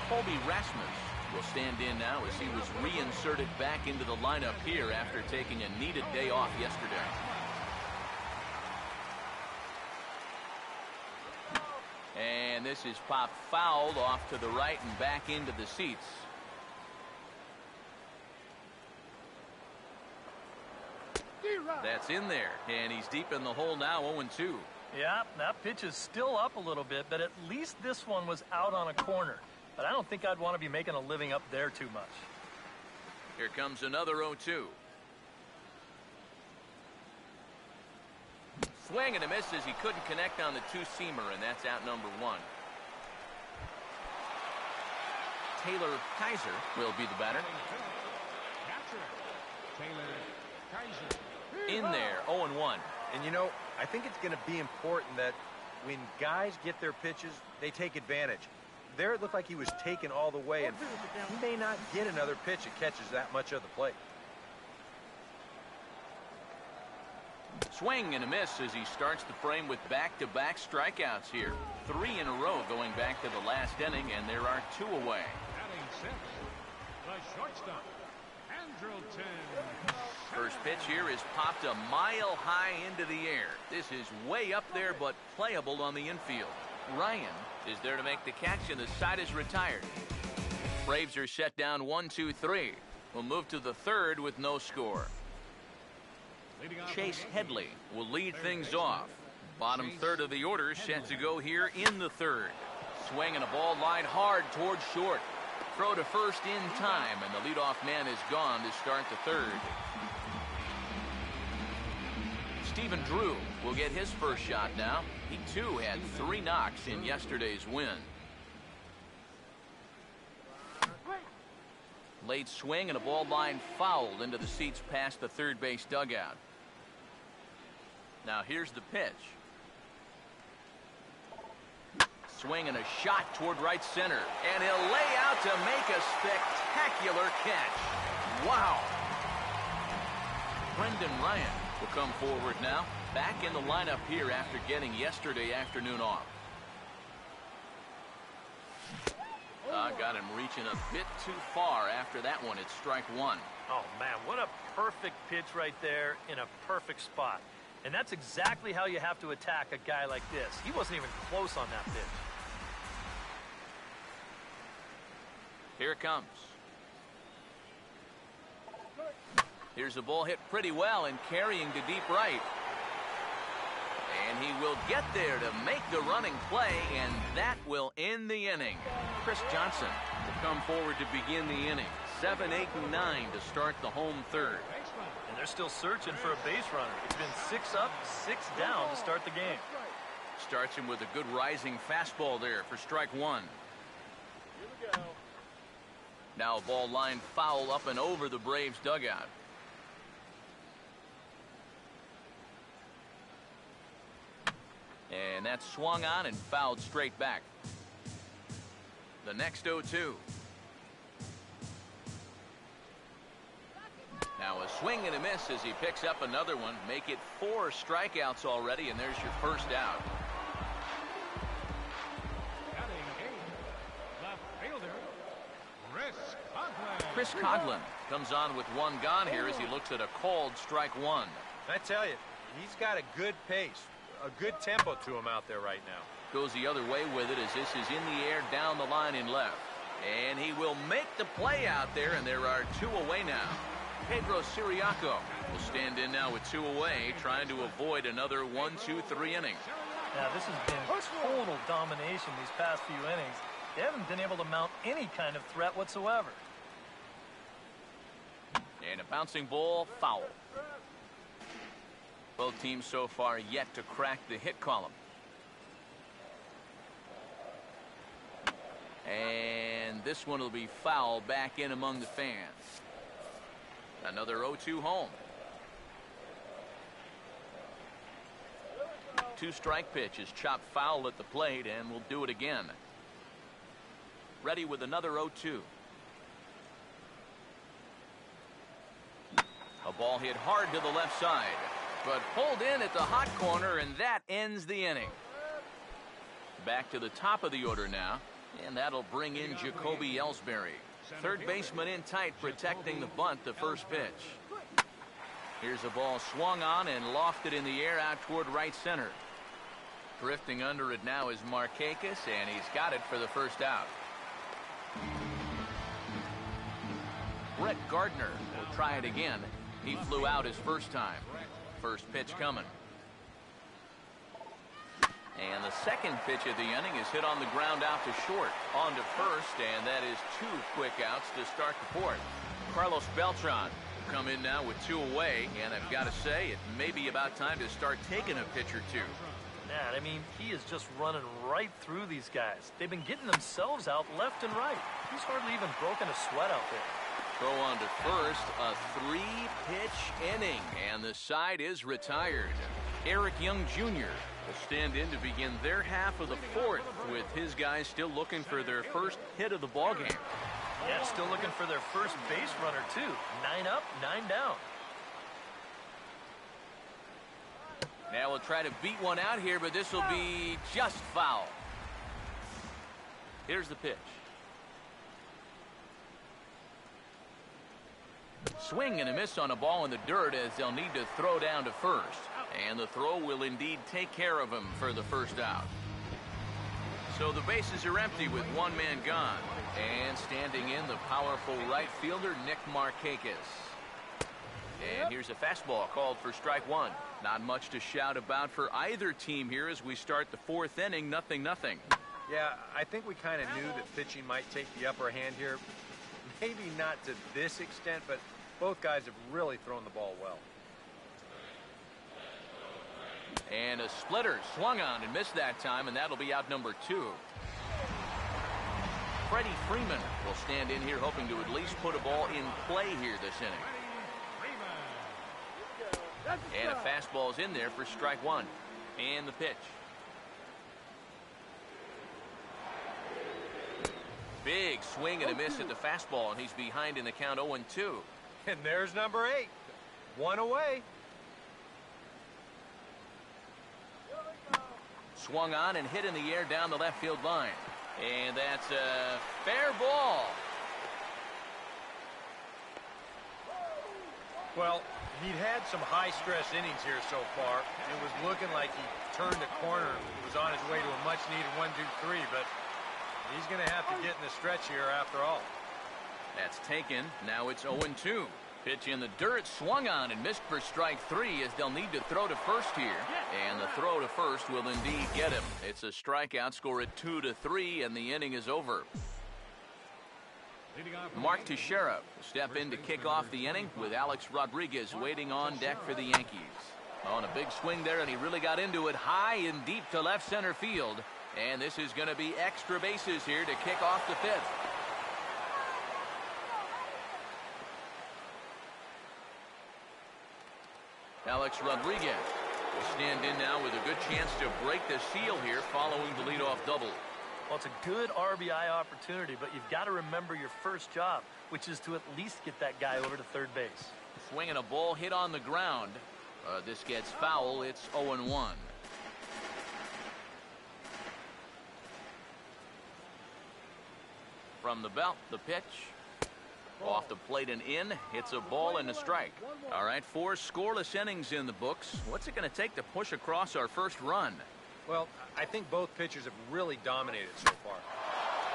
Speaker 1: Colby Rasmus will stand in now as he was reinserted back into the lineup here after taking a needed day off yesterday. And this is popped fouled off to the right and back into the seats. That's in there, and he's deep in the hole now, 0-2.
Speaker 3: Yeah, that pitch is still up a little bit, but at least this one was out on a corner. But I don't think I'd want to be making a living up there too much.
Speaker 1: Here comes another 0-2. Swing and a miss as he couldn't connect on the two-seamer, and that's out number 1. Taylor Kaiser will be the batter. In there, 0-1.
Speaker 2: And you know, I think it's going to be important that when guys get their pitches, they take advantage. There it looked like he was taken all the way, and he may not get another pitch that catches that much of the plate.
Speaker 1: Swing and a miss as he starts the frame with back-to-back strikeouts here. 3 in a row going back to the last inning, and there are 2 away.
Speaker 4: Batting 6, the shortstop, Andrelton.
Speaker 1: First pitch here is popped a mile high into the air. This is way up there, but playable on the infield. Ryan is there to make the catch, and the side is retired. Braves are set down 1-2-3. We'll move to the third with no score. Chase Headley will lead things off. Bottom third of the order set to go here in the third. Swing and a ball line hard towards short. Throw to first in time, and the leadoff man is gone to start the third. Stephen Drew will get his first shot now. He too had 3 knocks in yesterday's win. Late swing and a ball line fouled into the seats past the third base dugout. Now here's the pitch. Swing and a shot toward right center, and he'll lay out to make a spectacular catch. Wow. Brendan Ryan will come forward now, back in the lineup here after getting yesterday afternoon off. Got him reaching a bit too far after that one. It's strike 1.
Speaker 3: Oh, man, what a perfect pitch right there in a perfect spot. And that's exactly how you have to attack a guy like this. He wasn't even close on that pitch.
Speaker 1: Here it comes. Here's a ball hit pretty well and carrying to deep right. And he will get there to make the running play, and that will end the inning. Chris Johnson will come forward to begin the inning. 7, 8, and 9 to start the home third.
Speaker 3: And they're still searching for a base runner. It's been 6 up, 6 down to start the game.
Speaker 1: Starts him with a good rising fastball there for strike 1.
Speaker 3: Here we go.
Speaker 1: Now a ball line foul up and over the Braves dugout. And that's swung on and fouled straight back. The next 0-2. Now a swing and a miss as he picks up another one. Make it 4 strikeouts already, and there's your first out.
Speaker 4: Batting 8, left fielder,
Speaker 1: Chris Coghlan comes on with 1 gone here as he looks at a called strike 1.
Speaker 2: I tell you, he's got a good pace, a good tempo to him out there right now.
Speaker 1: Goes the other way with it as this is in the air down the line in left. And he will make the play out there, and there are 2 away now. Pedro Siriaco will stand in now with 2 away, trying to avoid another 1-2-3 inning.
Speaker 3: Now, this has been total domination these past few innings. They haven't been able to mount any kind of threat whatsoever.
Speaker 1: And a bouncing ball, foul. Both teams so far yet to crack the hit column. And this one will be foul back in among the fans. Another 0-2 home. 2 strike pitch is chopped foul at the plate, and we'll do it again. Ready with another 0-2. ball hit hard to the left side, but pulled in at the hot corner, and that ends the inning. Back to the top of the order now, and that'll bring in Jacoby Ellsbury. Third baseman in tight, protecting the bunt, the first pitch. Here's a ball swung on and lofted in the air out toward right center. Drifting under it now is Markakis, and he's got it for the first out. Brett Gardner will try it again. He flew out his first time. First pitch coming. And the second pitch of the inning is hit on the ground out to short. On to first, and that is 2 quick outs to start the fourth. Carlos Beltran will come in now with 2 away, and I've got to say, it may be about time to start taking a pitch or 2.
Speaker 3: Man, I mean, he is just running right through these guys. They've been getting themselves out left and right. He's hardly even broken a sweat out there.
Speaker 1: Throw on to first, a 3-pitch inning, and the side is retired. Eric Young Jr. will stand in to begin their half of the fourth, with his guys still looking for their first hit of the ballgame.
Speaker 3: Yeah, still looking for their first base runner, too. 9 up, 9 down.
Speaker 1: Now we'll try to beat one out here, but this will be just foul. Here's the pitch. Swing and a miss on a ball in the dirt, as they'll need to throw down to first. And the throw will indeed take care of him for the first out. So the bases are empty with 1 man gone. And standing in, the powerful right fielder, Nick Markakis. And here's a fastball called for strike 1. Not much to shout about for either team here as we start the 4th inning, 0-0.
Speaker 2: Yeah, I think we kind of knew that pitching might take the upper hand here. Maybe not to this extent, but both guys have really thrown the ball well.
Speaker 1: And a splitter swung on and missed that time, and that'll be out number 2. Freddie Freeman will stand in here hoping to at least put a ball in play here this inning. And a fastball's in there for strike 1. And the pitch. Big swing and a miss at the fastball, and he's behind in the count 0-2.
Speaker 2: And there's number 8. 1 away.
Speaker 1: Swung on and hit in the air down the left field line. And that's a fair ball.
Speaker 2: Well, he'd had some high-stress innings here so far. It was looking like he turned a corner, was on his way to a much-needed 1-2-3, but he's going to have to get in the stretch here after all.
Speaker 1: That's taken. Now it's 0-2. Pitch in the dirt, swung on and missed for strike 3, as they'll need to throw to first here. And the throw to first will indeed get him. It's a strikeout, score at 2-3, and the inning is over. Mark Teixeira will step in to kick off the inning with Alex Rodriguez waiting on deck for the Yankees. On a big swing there, and he really got into it high and deep to left center field. And this is going to be extra bases here to kick off the 5th. Alex Rodriguez will stand in now with a good chance to break the seal here following the leadoff double.
Speaker 3: Well, it's a good RBI opportunity, but you've got to remember your first job, which is to at least get that guy over to third base.
Speaker 1: Swinging a ball hit on the ground. This gets foul. It's 0-1. From the belt, the pitch. Off the plate and in. It's a ball and a strike. All right, 4 scoreless innings in the books. What's it going to take to push across our first run?
Speaker 2: Well, I think both pitchers have really dominated so far.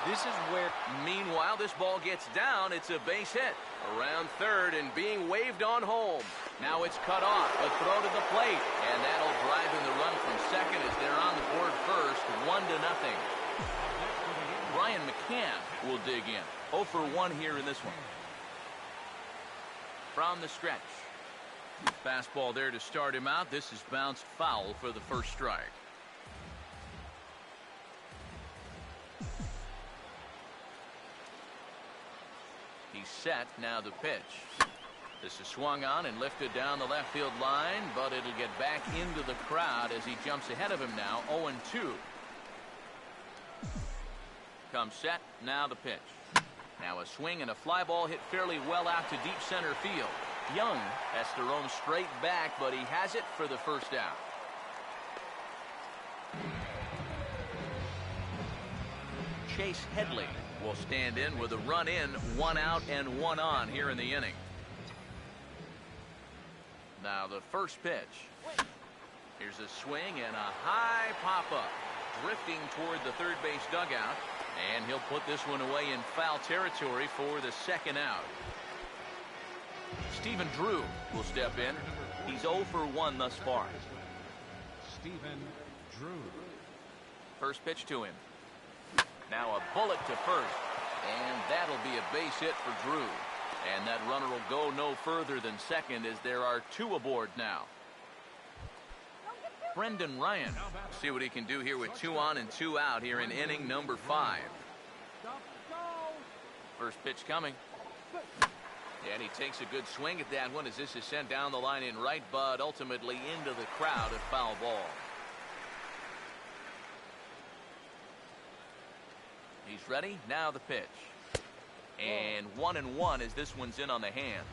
Speaker 2: This is where...
Speaker 1: Meanwhile, this ball gets down. It's a base hit. Around third and being waved on home. Now it's cut off. A throw to the plate. And that'll drive in the run from second as they're on the board first. 1-0. Brian McCann will dig in. 0 for 1 here in this one. From the stretch. Fastball there to start him out. This is bounced foul for the first strike. He's set. Now the pitch. This is swung on and lifted down the left field line, but it'll get back into the crowd as he jumps ahead of him now. 0-2. Comes set. Now the pitch. Now a swing and a fly ball hit fairly well out to deep center field. Young has to roam straight back, but he has it for the first out. Chase Headley will stand in with a run in, 1 out and 1 on here in the inning. Now the first pitch. Here's a swing and a high pop-up, drifting toward the third base dugout, and he'll put this one away in foul territory for the second out. Stephen Drew will step in. He's 0 for 1 thus far.
Speaker 4: Stephen Drew.
Speaker 1: First pitch to him. Now a bullet to first, and that'll be a base hit for Drew. And that runner will go no further than second as there are 2 aboard now. Brendan Ryan, see what he can do here with 2 on and 2 out here in inning number 5. First pitch coming. And he takes a good swing at that one as this is sent down the line in right, but ultimately into the crowd at foul ball. He's ready. Now the pitch. And 1-1 as this one's in on the hands.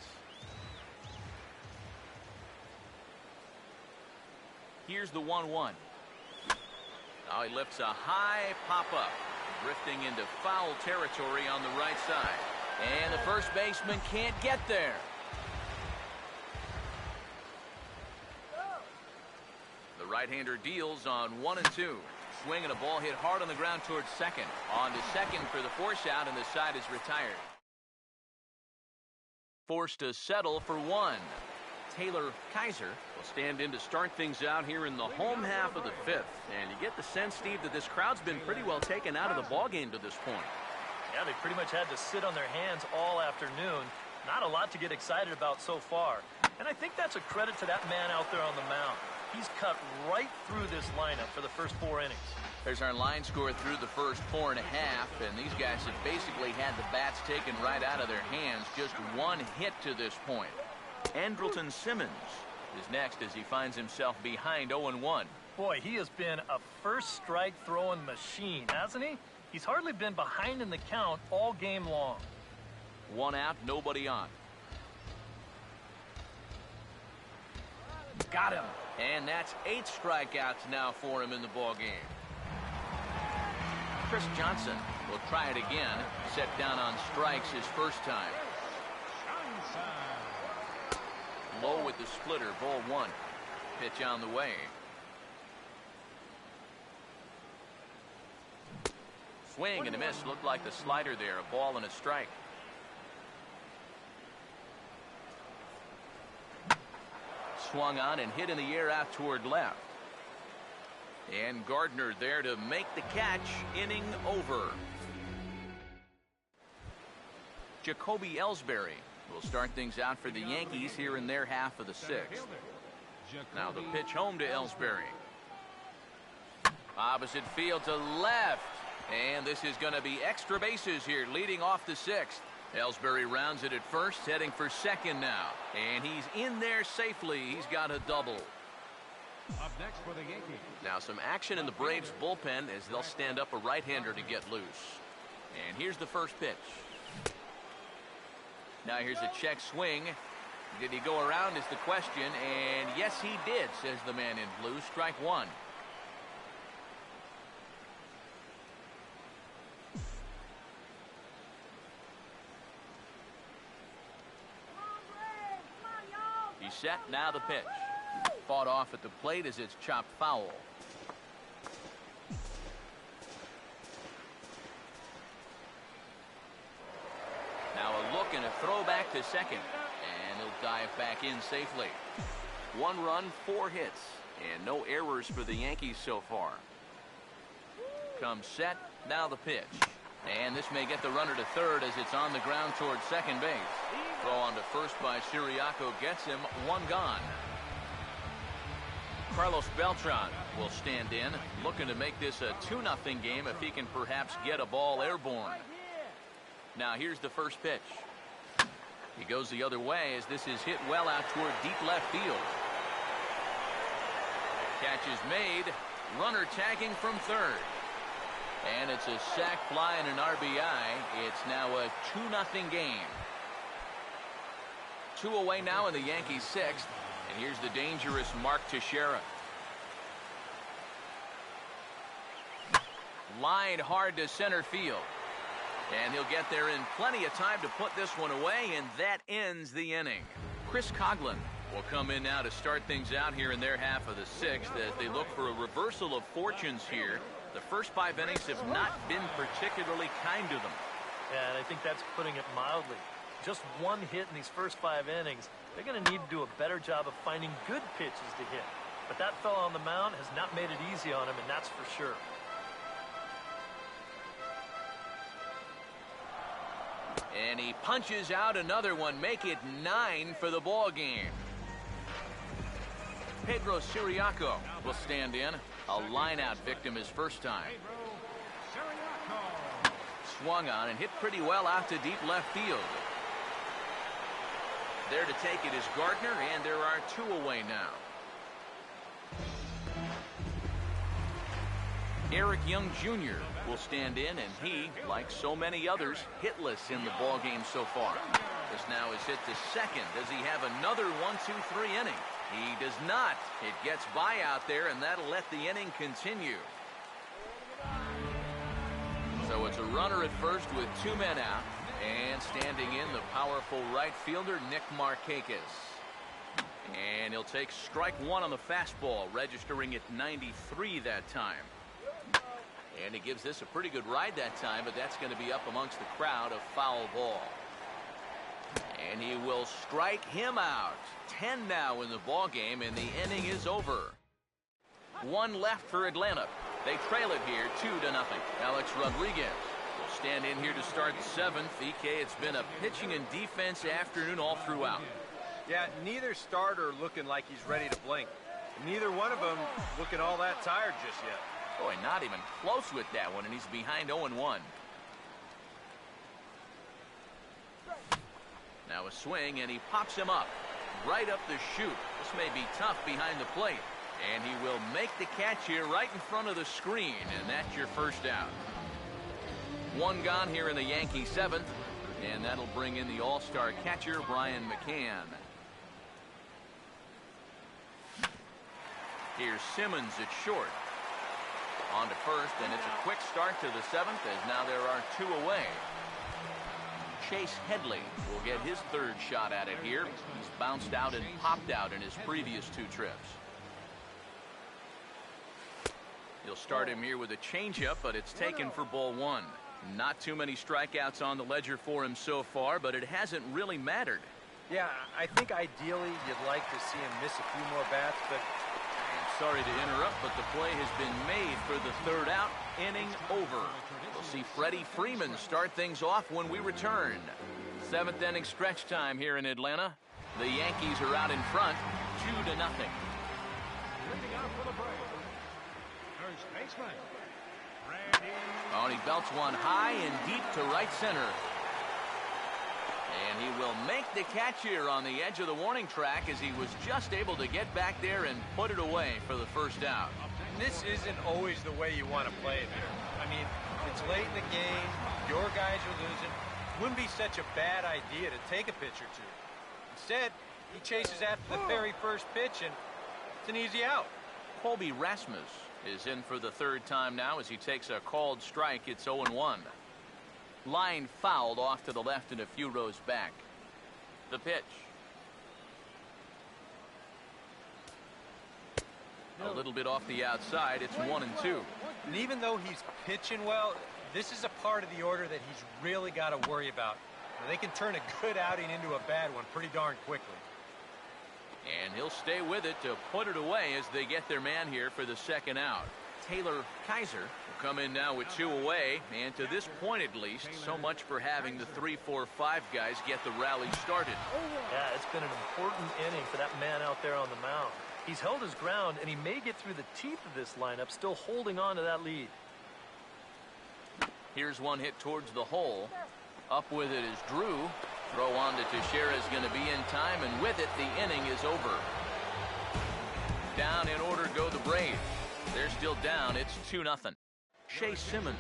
Speaker 1: Here's the 1-1. Now he lifts a high pop-up, drifting into foul territory on the right side. And the first baseman can't get there. The right-hander deals on 1 and 2. Swing and a ball hit hard on the ground towards second. On to second for the force out, and the side is retired. Forced to settle for 1. Taylor Kaiser will stand in to start things out here in the home half of the 5th. And you get the sense, Steve, that this crowd's been pretty well taken out of the ballgame to this point.
Speaker 3: Yeah, they pretty much had to sit on their hands all afternoon. Not a lot to get excited about so far. And I think that's a credit to that man out there on the mound. He's cut right through this lineup for the first 4 innings.
Speaker 1: There's our line score through the first 4.5, and these guys have basically had the bats taken right out of their hands. Just 1 hit to this point. Andrelton Simmons is next as he finds himself behind 0-1.
Speaker 3: Boy, he has been a first strike throwing machine, hasn't he? He's hardly been behind in the count all game long.
Speaker 1: 1 out, nobody on.
Speaker 3: Got him.
Speaker 1: And that's 8 strikeouts now for him in the ball game. Chris Johnson will try it again. Set down on strikes his first time. Low with the splitter, ball 1. Pitch on the way. Swing and a miss. Looked like the slider there. A ball and a strike. Swung on and hit in the air out toward left. And Gardner there to make the catch. Inning over. Jacoby Ellsbury will start things out for the Yankees here in their half of the 6th. Now the pitch home to Ellsbury. Opposite field to left. And this is going to be extra bases here leading off the 6th. Ellsbury rounds it at first, heading for second now. And he's in there safely. He's got a double.
Speaker 4: Up next for the Yankees.
Speaker 1: Now some action in the Braves bullpen as they'll stand up a right-hander to get loose. And here's the first pitch. Now here's a check swing. Did he go around is the question. And yes, he did, says the man in blue. Strike 1. He's set. Now the pitch. Fought off at the plate as it's chopped foul. Now a look and a throw back to second. And he'll dive back in safely. 1 run, 4 hits. And no errors for the Yankees so far. Comes set. Now the pitch. And this may get the runner to third as it's on the ground towards second base. Throw on to first by Siriaco gets him. 1 gone. Carlos Beltran will stand in, looking to make this a 2-0 game if he can perhaps get a ball airborne. Now here's the first pitch. He goes the other way as this is hit well out toward deep left field. Catch is made. Runner tagging from third. And it's a sac fly and an RBI. It's now a 2-0 game. 2 away now in the Yankees' 6th. And here's the dangerous Mark Teixeira. Lined hard to center field. And he'll get there in plenty of time to put this one away, and that ends the inning. Chris Coughlin will come in now to start things out here in their half of the 6th as they look for a reversal of fortunes here. The first 5 innings have not been particularly kind to them.
Speaker 3: Yeah, and I think that's putting it mildly. Just 1 hit in these first 5 innings. They're going to need to do a better job of finding good pitches to hit. But that fellow on the mound has not made it easy on him, and that's for sure.
Speaker 1: And he punches out another one, make it 9 for the ball game. Pedro Siriaco will stand in. A line-out victim his first time. Swung on and hit pretty well out to deep left field. There to take it is Gardner, and there are 2 away now. Eric Young Jr. will stand in, and he, like so many others, hitless in the ball game so far. This now is hit to second. Does he have another 1-2-3 inning? He does not. It gets by out there, and that'll let the inning continue. So it's a runner at first with 2 men out, and standing in the powerful right fielder Nick Markakis. And he'll take strike 1 on the fastball, registering at 93 that time. And he gives this a pretty good ride that time, but that's going to be up amongst the crowd, a foul ball. And he will strike him out. 10 now in the ball game, and the inning is over. 1 left for Atlanta. They trail it here 2-0. Alex Rodriguez will stand in here to start the 7th. EK, it's been a pitching and defense afternoon all throughout.
Speaker 2: Yeah, neither starter looking like he's ready to blink. Neither one of them looking all that tired just yet.
Speaker 1: Boy, not even close with that one, and he's behind 0-1. Now a swing, and he pops him up. Right up the chute. This may be tough behind the plate. And he will make the catch here right in front of the screen, and that's your first out. 1 gone here in the Yankee 7th, and that'll bring in the all-star catcher, Brian McCann. Here's Simmons at short. On to first, and it's a quick start to the 7th, as now there are 2 away. Chase Headley will get his 3rd shot at it here. He's bounced out and popped out in his previous 2 trips. He'll start him here with a changeup, but it's taken for ball 1. Not too many strikeouts on the ledger for him so far, but it hasn't really mattered.
Speaker 2: Yeah, I think ideally you'd like to see him miss a few more bats, but...
Speaker 1: Sorry to interrupt, but the play has been made for the 3rd out. Inning over. We'll see Freddie Freeman start things off when we return. 7th inning stretch time here in Atlanta. The Yankees are out in front, 2-0.
Speaker 4: Leading out for the Braves, first baseman, Randy.
Speaker 1: Oh, he belts one high and deep to right center. And he will make the catch here on the edge of the warning track as he was just able to get back there and put it away for the first out.
Speaker 2: This isn't always the way you want to play it here. I mean, it's late in the game, your guys are losing. It wouldn't be such a bad idea to take a pitch or 2. Instead, he chases after the very first pitch, and it's an easy out.
Speaker 1: Colby Rasmus is in for the 3rd time now as he takes a called strike. It's 0-1. Line fouled off to the left and a few rows back. The pitch. A little bit off the outside. It's 1-2.
Speaker 2: And even though he's pitching well, this is a part of the order that he's really got to worry about. Now, they can turn a good outing into a bad one pretty darn quickly.
Speaker 1: And he'll stay with it to put it away as they get their man here for the 2nd out. Taylor Kaiser will come in now with 2 away, and to this point at least, so much for having the 3, 4, 5 guys get the rally started.
Speaker 3: Yeah, it's been an important inning for that man out there on the mound. He's held his ground, and he may get through the teeth of this lineup, still holding on to that lead.
Speaker 1: Here's one hit towards the hole. Up with it is Drew. Throw on to Teixeira is going to be in time, and with it, the inning is over. Down in order go the Braves. They're still down. It's 2-0. Shea Simmons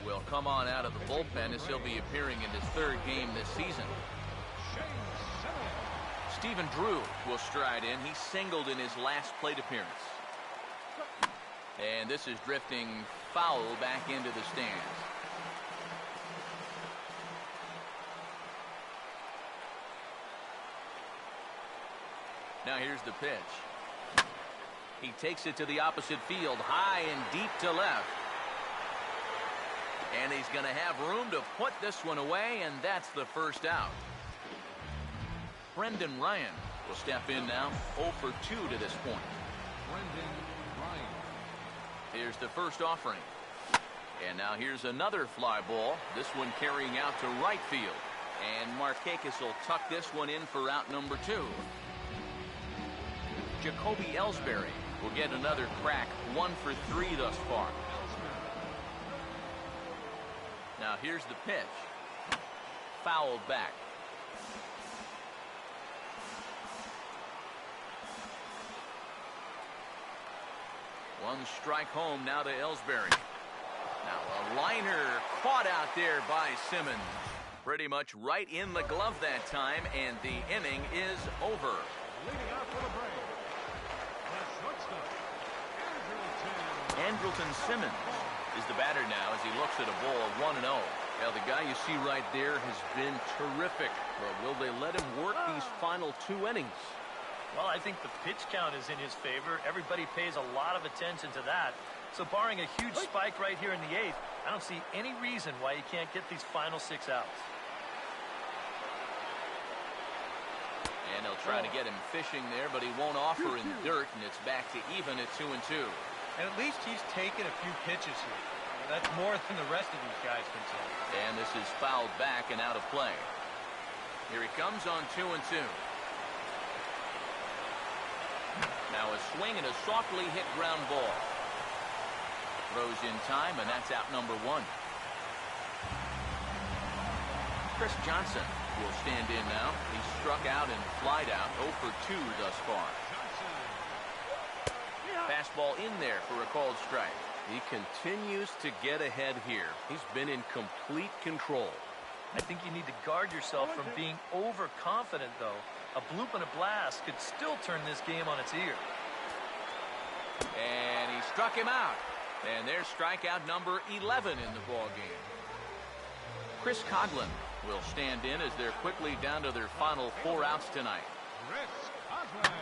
Speaker 1: will come on out of the bullpen as he'll be appearing in his 3rd game this season. Stephen Drew will stride in. He singled in his last plate appearance. And this is drifting foul back into the stands. Now here's the pitch. He takes it to the opposite field, high and deep to left. And he's going to have room to put this one away, and that's the first out. Brendan Ryan will step in now, 0 for 2 to this point.
Speaker 4: Brendan Ryan.
Speaker 1: Here's the first offering. And now here's another fly ball, this one carrying out to right field. And Markakis will tuck this one in for out number 2. Jacoby Ellsbury will get another crack, 1 for 3 thus far. Now here's the pitch. Fouled back. One strike home now to Ellsbury. Now a liner caught out there by Simmons. Pretty much right in the glove that time, and the inning is over.
Speaker 4: Leading out for the break. The shortstop,
Speaker 1: Andrelton Simmons is the batter now as he looks at a ball 1-0. Now the guy you see right there has been terrific. But will they let him work these final 2 innings?
Speaker 3: Well, I think the pitch count is in his favor. Everybody pays a lot of attention to that. So barring a huge spike right here in the 8th, I don't see any reason why he can't get these final 6 outs.
Speaker 1: And they'll try to get him fishing there, but he won't offer in dirt, and it's back to even at 2-2.
Speaker 2: And at least he's taken a few pitches here. That's more than the rest of these guys can say.
Speaker 1: And this is fouled back and out of play. Here he comes on 2-2. Now a swing and a softly hit ground ball. Throws in time, and that's out number 1. Chris Johnson will stand in now. He struck out and flied out, 0 for 2 thus far. Fastball in there for a called strike.
Speaker 5: He continues to get ahead here. He's been in complete control.
Speaker 3: I think you need to guard yourself from being overconfident, though. A bloop and a blast could still turn this game on its ear.
Speaker 1: And he struck him out. And there's strikeout number 11 in the ball game. Chris Coghlan will stand in as they're quickly down to their final 4 outs tonight.
Speaker 4: Chris Coghlan.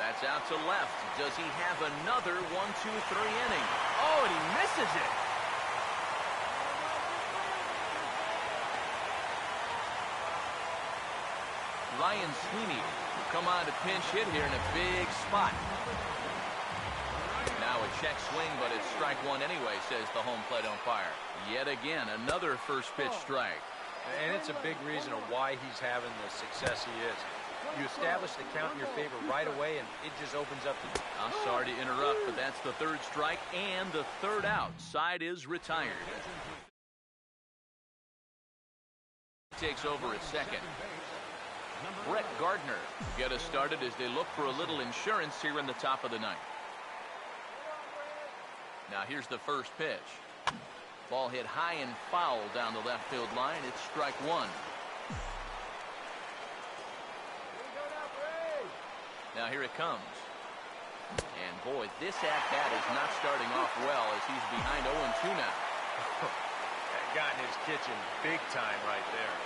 Speaker 1: That's out to left. Does he have another 1-2-3 inning? Oh, and he misses it. Ryan Sweeney will come on to pinch hit here in a big spot. Now a check swing, but it's strike 1 anyway, says the home plate umpire. Yet again, another first pitch strike.
Speaker 2: And it's a big reason of why he's having the success he is. You establish the count in your favor right away, and it just opens up the...
Speaker 1: I'm sorry to interrupt, but that's the 3rd strike and the 3rd out. Side is retired. Takes over at second. Brett Gardner get us started as they look for a little insurance here in the top of the 9th. Now here's the first pitch. Ball hit high and foul down the left field line. It's strike 1. Now here it comes. And boy, this at-bat is not starting off well as he's behind 0-2 now.
Speaker 2: Got in his kitchen big time right there.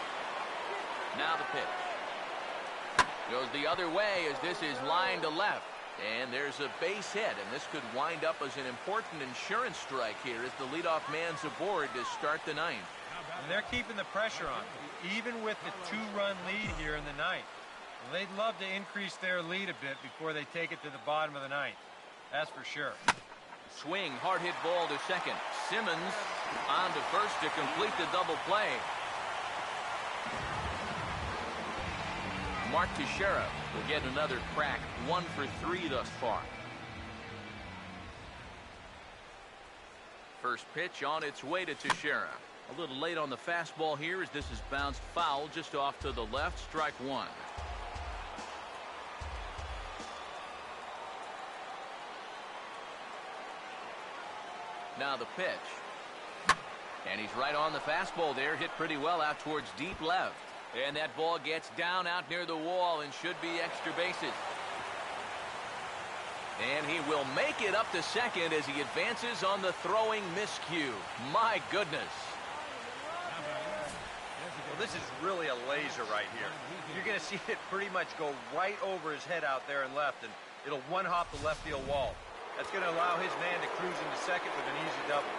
Speaker 1: Now the pitch. Goes the other way as this is lined to left. And there's a base hit, and this could wind up as an important insurance strike here as the leadoff man's aboard to start the 9th.
Speaker 2: And they're keeping the pressure on, even with the 2-run lead here in the 9th. Well, they'd love to increase their lead a bit before they take it to the bottom of the 9th. That's for sure.
Speaker 1: Swing, hard hit ball to second. Simmons on to first to complete the double play. Mark Teixeira will get another crack, 1 for 3 thus far. First pitch on its way to Teixeira. A little late on the fastball here as this is bounced foul just off to the left, strike 1. Now the pitch. And he's right on the fastball there, hit pretty well out towards deep left. And that ball gets down out near the wall and should be extra bases. And he will make it up to second as he advances on the throwing miscue. My goodness.
Speaker 2: Well, this is really a laser right here. You're going to see it pretty much go right over his head out there and left, and it'll one-hop the left field wall. That's going to allow his man to cruise into second with an easy double.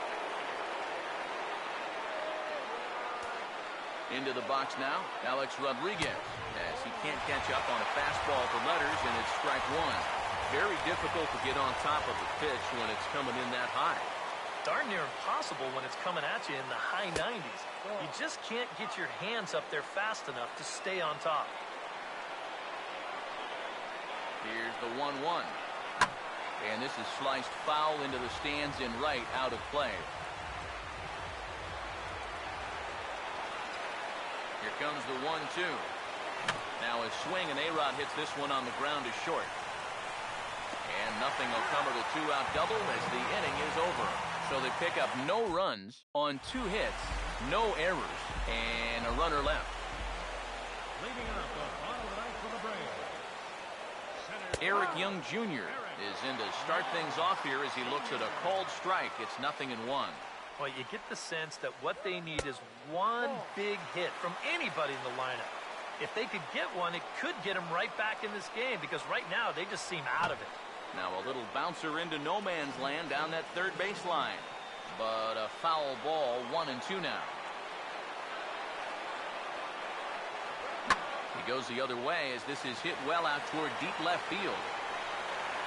Speaker 1: Into the box now, Alex Rodriguez, as he can't catch up on a fastball for letters, and it's strike one. Very difficult to get on top of the pitch when it's coming in that high.
Speaker 3: Darn near impossible when it's coming at you in the high 90s. You just can't get your hands up there fast enough to stay on top.
Speaker 1: Here's the 1-1. And this is sliced foul into the stands in right, out of play. Here comes the 1-2. Now a swing, and A-Rod hits this one on the ground to short. And nothing will come of the two-out double as the inning is over. So they pick up no runs on 2 hits, no errors, and a runner left.
Speaker 4: Leading it up the bottom of the ninth for the Braves.
Speaker 1: Eric Young Jr. is in to start things off here as he looks at a called strike. It's 0-1.
Speaker 3: Well, you get the sense that what they need is one big hit from anybody in the lineup. If they could get one, it could get them right back in this game, because right now they just seem out of it.
Speaker 1: Now a little bouncer into no man's land down that third baseline. But a foul ball, 1-2 now. He goes the other way as this is hit well out toward deep left field.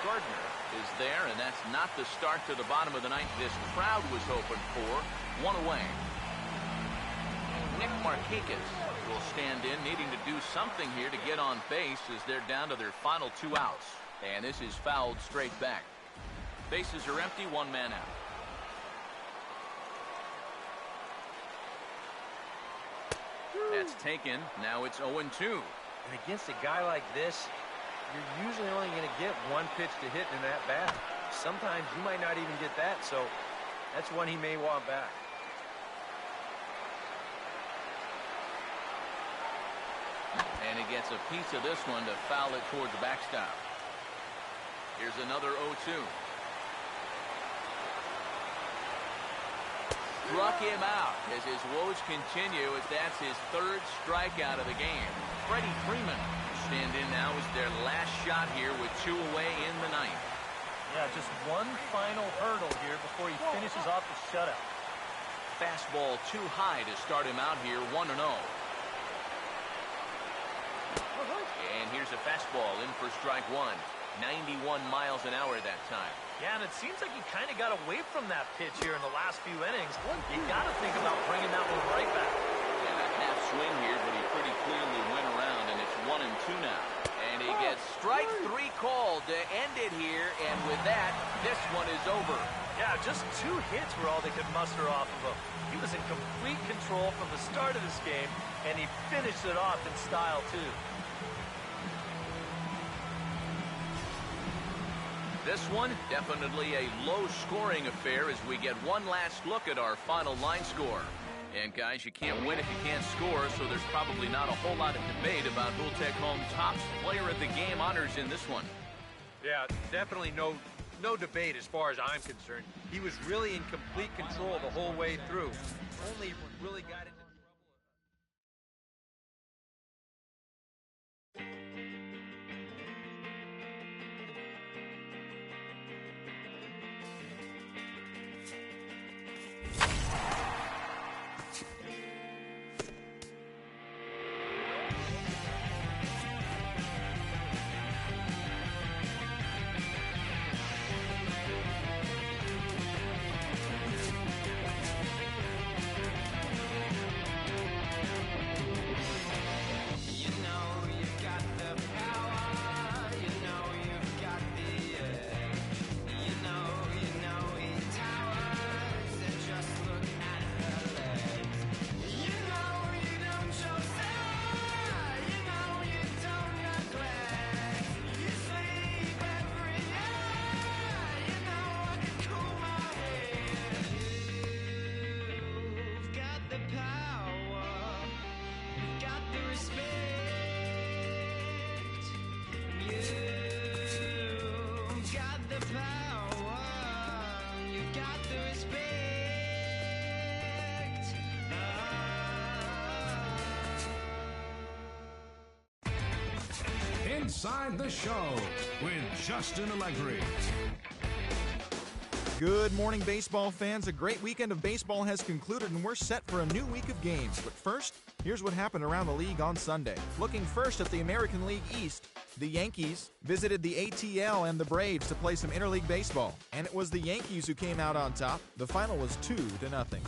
Speaker 1: Gardner is there, and that's not the start to the bottom of the ninth this crowd was hoping for. 1 away. Nick Markakis will stand in, needing to do something here to get on base as they're down to their final 2 outs. And this is fouled straight back. Bases are empty, 1 man out. That's taken. Now it's 0-2.
Speaker 2: And against a guy like this, you're usually only going to get 1 pitch to hit in that bat. Sometimes you might not even get that, so that's one he may want back.
Speaker 1: And he gets a piece of this one to foul it toward the backstop. Here's another 0-2. Struck him out as his woes continue, as that's his 3rd strikeout of the game. Freddie Freeman will stand in now as their last shot here with 2 away in the ninth.
Speaker 3: Yeah, just one final hurdle here before he finishes off the shutout.
Speaker 1: Fastball too high to start him out here, 1-0. And here's a fastball in for strike 1. 91 miles an hour that time.
Speaker 3: Yeah, and it seems like he kind of got away from that pitch here in the last few innings. You got to think about bringing that one right back.
Speaker 1: Yeah, a half swing here, but he pretty clearly went around, and it's 1-2 now. And he gets strike 3 called to end it here, and with that, this one is over.
Speaker 3: Yeah, just 2 hits were all they could muster off of him. He was in complete control from the start of this game, and he finished it off in style, too.
Speaker 1: This one, definitely a low-scoring affair as we get one last look at our final line score. And, guys, you can't win if you can't score, so there's probably not a whole lot of debate about who'll take home top player of the game honors in this one.
Speaker 2: Yeah, definitely no debate as far as I'm concerned. He was really in complete control the whole way through. Only really got into
Speaker 4: Inside the Show with Justin Allegri.
Speaker 6: Good morning, baseball fans. A great weekend of baseball has concluded, and we're set for a new week of games. But first, here's what happened around the league on Sunday. Looking first at the American League East, the Yankees visited the ATL and the Braves to play some interleague baseball. And it was the Yankees who came out on top. The final was 2-0.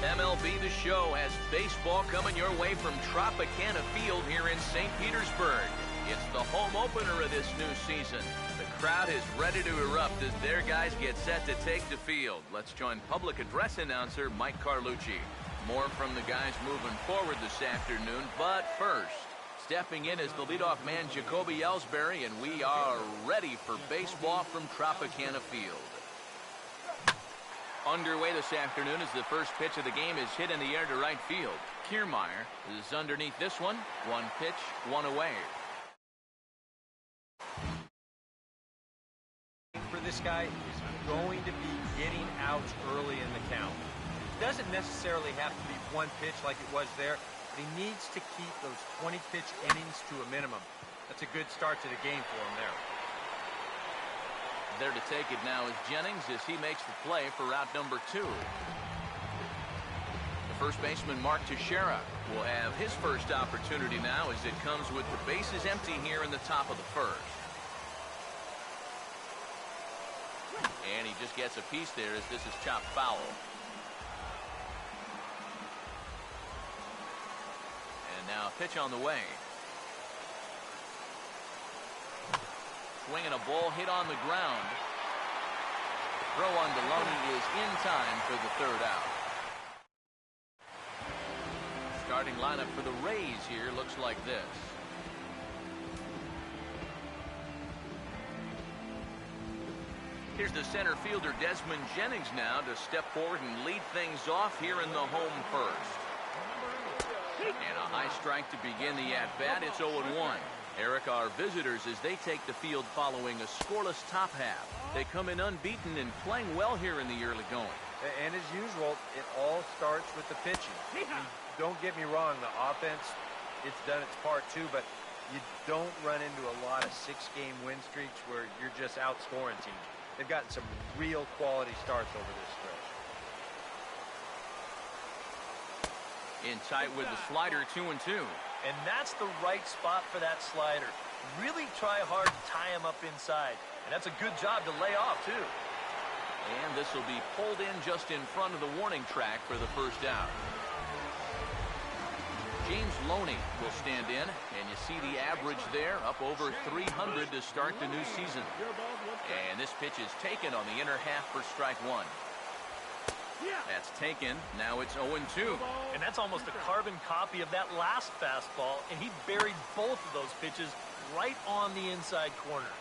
Speaker 1: MLB The Show has baseball coming your way from Tropicana Field here in St. Petersburg. It's the home opener of this new season. The crowd is ready to erupt as their guys get set to take the field. Let's join public address announcer Mike Carlucci. More from the guys moving forward this afternoon, but first, stepping in is the leadoff man Jacoby Ellsbury, and we are ready for baseball from Tropicana Field. Underway this afternoon as the first pitch of the game is hit in the air to right field. Kiermaier is underneath this one. One pitch, one away.
Speaker 2: For this guy is going to be getting outs early in the count. It doesn't necessarily have to be one pitch like it was there, but he needs to keep those 20-pitch innings to a minimum. That's a good start to the game for him there.
Speaker 1: There to take it now is Jennings as he makes the play for route number 2. The first baseman, Mark Teixeira, will have his first opportunity now as it comes with the bases empty here in the top of the first. And he just gets a piece there as this is chopped foul. And now a pitch on the way. Swinging a ball hit on the ground. Throw on Deloney is in time for the third out. Starting lineup for the Rays here looks like this. Here's the center fielder Desmond Jennings now to step forward and lead things off here in the home first. And a high strike to begin the at-bat. It's 0-1. Eric, our visitors, as they take the field following a scoreless top half. They come in unbeaten and playing well here in the early going.
Speaker 2: And as usual, it all starts with the pitching. Don't get me wrong, the offense, it's done its part too, but you don't run into a lot of 6-game win streaks where you're just outscoring teams. They've gotten some real quality starts over this stretch.
Speaker 1: In tight with the slider, 2-2.
Speaker 3: And that's the right spot for that slider. Really try hard to tie him up inside. And that's a good job to lay off, too.
Speaker 1: And this will be pulled in just in front of the warning track for the first out. James Loney will stand in, and you see the average there, up over 300 to start the new season. And this pitch is taken on the inner half for strike one. That's taken. Now it's 0-2.
Speaker 3: And that's almost a carbon copy of that last fastball, and he buried both of those pitches right on the inside corner.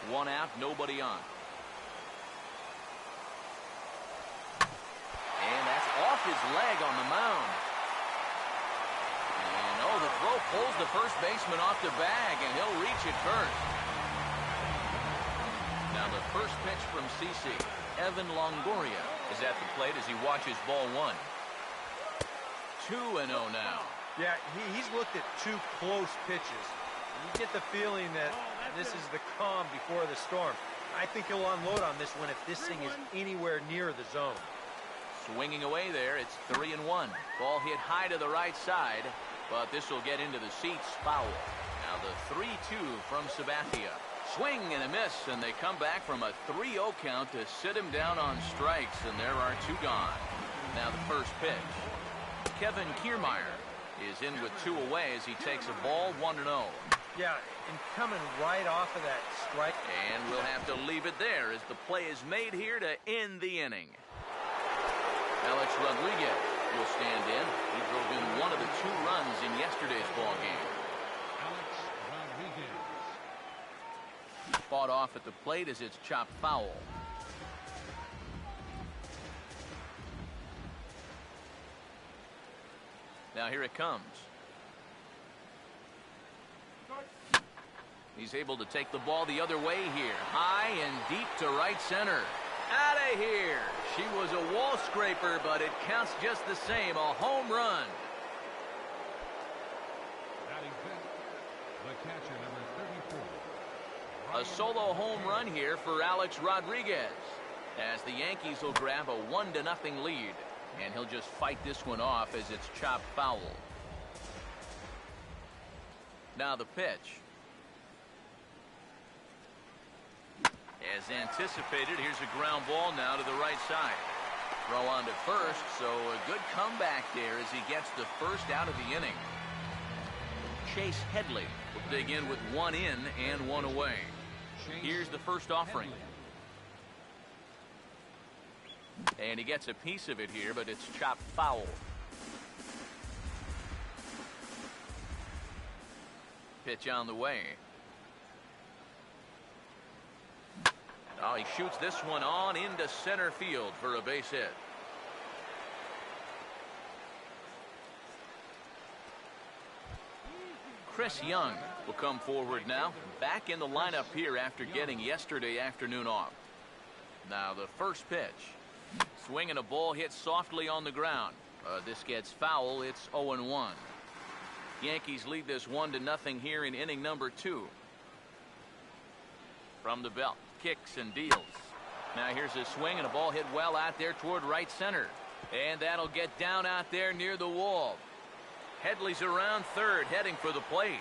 Speaker 1: One out, nobody on. And that's off his leg on the mound. And, oh, the throw pulls the first baseman off the bag, and he'll reach it first. Now the first pitch from CC. Evan Longoria is at the plate as he watches ball one. 2-0 now.
Speaker 2: Yeah, he's looked at two close pitches. You get the feeling that this is the calm before the storm. I think he'll unload on this one if this thing is anywhere near the zone.
Speaker 1: Swinging away there, it's 3-1. Ball hit high to the right side, but this will get into the seats, foul. Now the 3-2 from Sabathia. Swing and a miss, and they come back from a 3-0 count to sit him down on strikes, and there are two gone. Now the first pitch. Kevin Kiermaier is in with two away as he takes a ball 1-0.
Speaker 2: Yeah, and coming right off of that strike.
Speaker 1: And we'll have to leave it there as the play is made here to end the inning. Alex Rodriguez will stand in. He drove in one of the 2 runs in yesterday's ball game.
Speaker 4: Alex Rodriguez.
Speaker 1: Fought off at the plate as it's chopped foul. Now here it comes. He's able to take the ball the other way here. High and deep to right center. Out of here. She was a wall scraper, but it counts just the same. A home run.
Speaker 4: Batting fifth, the catcher, number 34.
Speaker 1: A solo home run here for Alex Rodriguez, as the Yankees will grab a 1-0 lead, and he'll just fight this one off as it's chopped foul. Now the pitch. As anticipated, here's a ground ball now to the right side. Throw on to first, so a good comeback there as he gets the first out of the inning. Chase Headley will dig in with 1 in and 1 away. Here's the first offering. And he gets a piece of it here, but it's chopped foul. Pitch on the way. Oh, he shoots this one on into center field for a base hit. Chris Young will come forward now, back in the lineup here after getting yesterday afternoon off. Now the first pitch. Swinging a ball hit softly on the ground. This gets foul. It's 0-1. Yankees lead this 1-0 here in inning number 2. From the belt. Kicks and deals. Now here's a swing and a ball hit well out there toward right center. And that'll get down out there near the wall. Headley's around third, heading for the plate.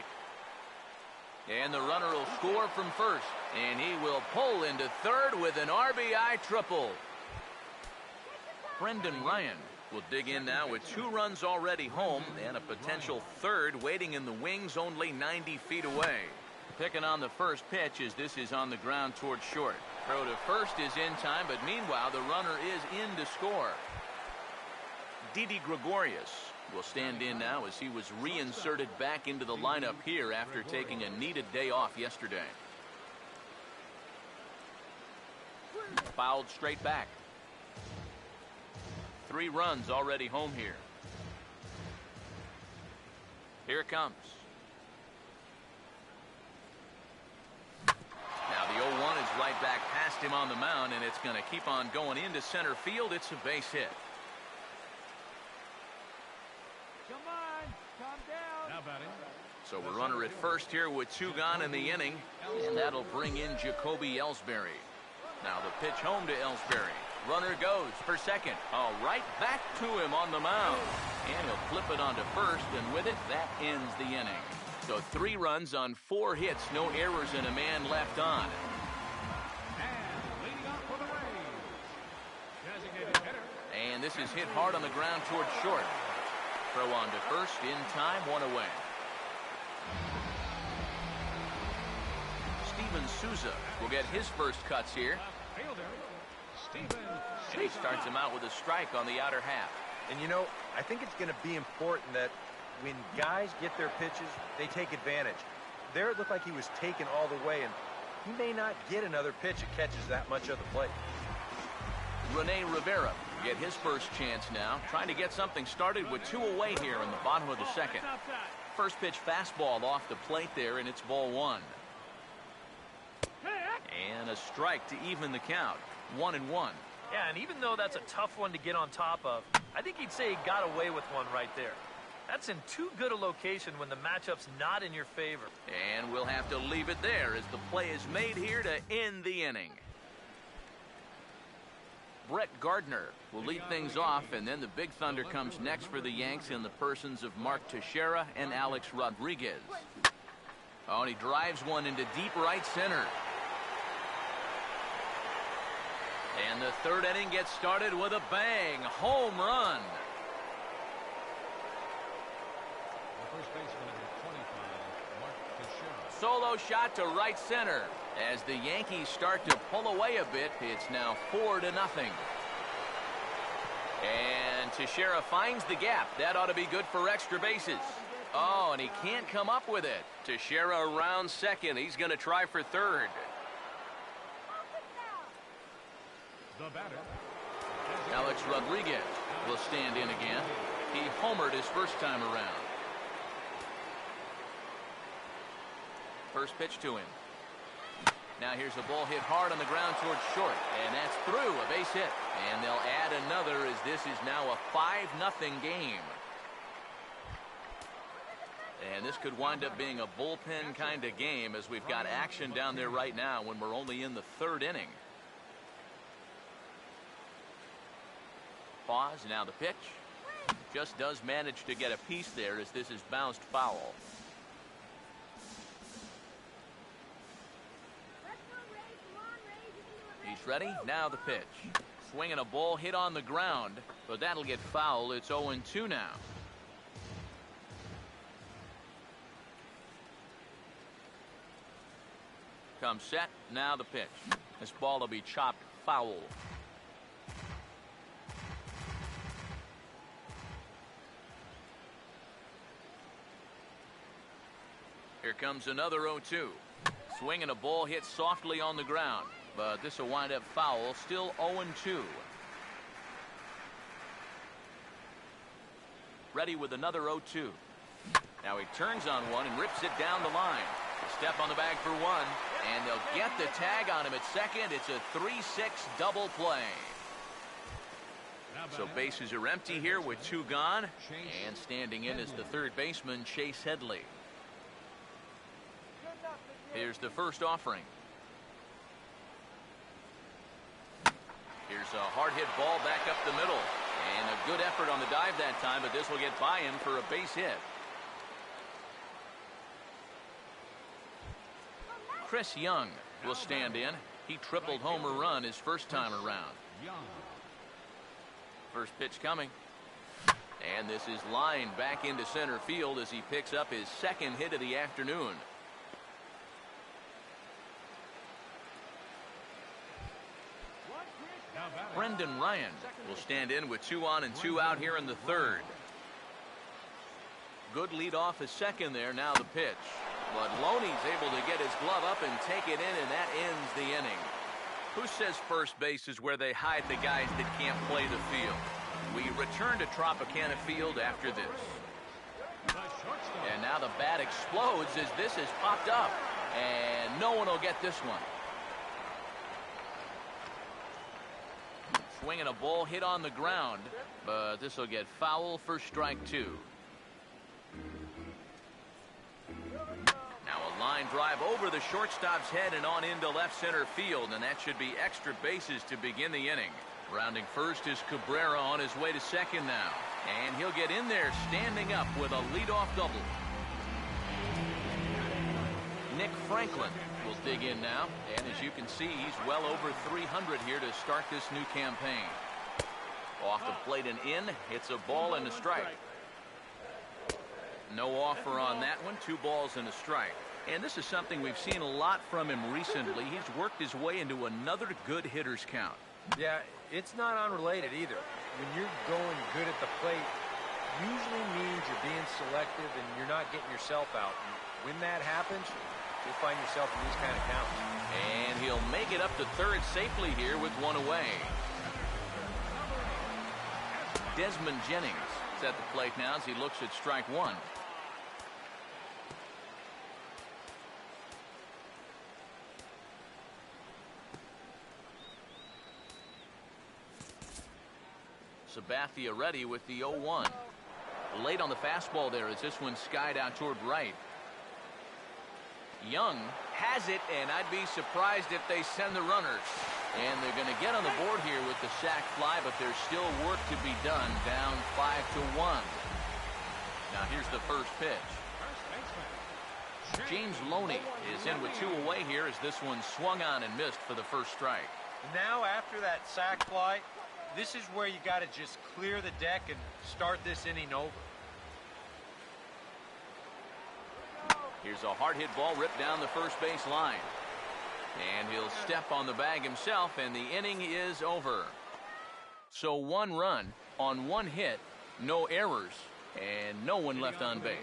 Speaker 1: And the runner will score from first. And he will pull into third with an RBI triple. Brendan Ryan will dig in now with 2 runs already home and a potential third waiting in the wings only 90 feet away. Picking on the first pitch as this is on the ground towards short. Throw to first is in time, but meanwhile the runner is in to score. Didi Gregorius will stand in now as he was reinserted back into the lineup here after taking a needed day off yesterday. Fouled straight back. 3 runs already home here. Here it comes. Now the 0-1 is right back past him on the mound, and it's going to keep on going into center field. It's a base hit.
Speaker 4: Come on, calm down. Now batting.
Speaker 1: So we're runner at first here with 2 gone in the inning, and that'll bring in Jacoby Ellsbury. Now the pitch home to Ellsbury. Runner goes for second. Oh, right back to him on the mound. And he'll flip it onto first, and with it, that ends the inning. So 3 runs on 4 hits, no errors, and a man left on.
Speaker 4: And leading off for the Rays, designated hitter.
Speaker 1: And this is hit hard on the ground towards short. Throw on to first, in time, 1 away. Steven Souza will get his first cuts here.
Speaker 4: Fielder, Steven.
Speaker 1: And he starts him out with a strike on the outer half.
Speaker 2: And you know, I think it's going to be important that when guys get their pitches, they take advantage. There it looked like he was taken all the way, and he may not get another pitch that catches that much of the plate.
Speaker 1: Rene Rivera get his first chance now, trying to get something started with 2 away here in the bottom of the second. First pitch fastball off the plate there, and it's ball 1. And a strike to even the count. 1-1.
Speaker 3: Yeah, and even though that's a tough one to get on top of, I think he'd say he got away with one right there. That's in too good a location when the matchup's not in your favor.
Speaker 1: And we'll have to leave it there as the play is made here to end the inning. Brett Gardner will lead things off, and then the big thunder comes next for the Yanks in the persons of Mark Teixeira and Alex Rodriguez. Oh, and he drives one into deep right center. And the third inning gets started with a bang. Home run.
Speaker 4: The first baseman, number 25, Mark Teixeira.
Speaker 1: Solo shot to right center. As the Yankees start to pull away a bit, it's now 4-0. And Teixeira finds the gap. That ought to be good for extra bases. Oh, and he can't come up with it. Teixeira around second. He's going to try for third.
Speaker 4: The batter,
Speaker 1: Alex Rodriguez will stand in again. He homered his first time around. First pitch to him. Now here's a ball hit hard on the ground towards short, and that's through, a base hit. And they'll add another as this is now a 5-0 game. And this could wind up being a bullpen kind of game as we've got action down there right now when we're only in the third inning. Pause, now the pitch. Just does manage to get a piece there as this is bounced foul. He's ready, now the pitch. Swinging a ball hit on the ground, but that'll get foul. It's 0-2 now. Comes set, now the pitch. This ball will be chopped foul. Here comes another 0-2. Swinging a ball hit softly on the ground, but this will wind up foul. Still 0-2. Ready with another 0-2. Now he turns on one and rips it down the line. Step on the bag for one, and they'll get the tag on him at second. It's a 3-6 double play. So bases are empty here with 2 gone, and standing in is the third baseman, Chase Headley. Here's the first offering. Here's a hard hit ball back up the middle, and a good effort on the dive that time, but this will get by him for a base hit. Chris Young will stand in. He tripled homer run his first time around. First pitch coming. And this is lined back into center field as he picks up his second hit of the afternoon. Brendan Ryan will stand in with 2 on and 2 out here in the third. Good lead off his second there. Now the pitch. But Loney's able to get his glove up and take it in, and that ends the inning. Who says first base is where they hide the guys that can't play the field? We return to Tropicana Field after this. And now the bat explodes as this has popped up. And no one will get this one. Swinging a ball hit on the ground, but this will get foul for strike 2. Now a line drive over the shortstop's head and on into left center field, and that should be extra bases to begin the inning. Rounding first is Cabrera on his way to second now, and he'll get in there standing up with a leadoff double. Nick Franklin will dig in now, and as you can see, he's well over 300 here to start this new campaign. Off the plate and in, it's a ball and a strike. No offer on that one. 2 balls and a strike. And this is something we've seen a lot from him recently. He's worked his way into another good hitter's count.
Speaker 2: Yeah, it's not unrelated either. When you're going good at the plate, usually means you're being selective and you're not getting yourself out. And when that happens, you'll find yourself in these kind of counts.
Speaker 1: And he'll make it up to third safely here with 1 away. Desmond Jennings is at the plate now as he looks at strike one. Sabathia ready with the 0-1. Late on the fastball there as this one skied out toward right. Young has it, and I'd be surprised if they send the runners. And they're going to get on the board here with the sac fly, but there's still work to be done, down 5-1. Now here's the first pitch. James Loney is in with 2 away here as this one swung on and missed for the first strike.
Speaker 2: Now after that sac fly, this is where you got to just clear the deck and start this inning over.
Speaker 1: Here's a hard hit ball ripped down the first base line. And he'll step on the bag himself, and the inning is over. So 1 run on 1 hit, no errors, and no one left on base.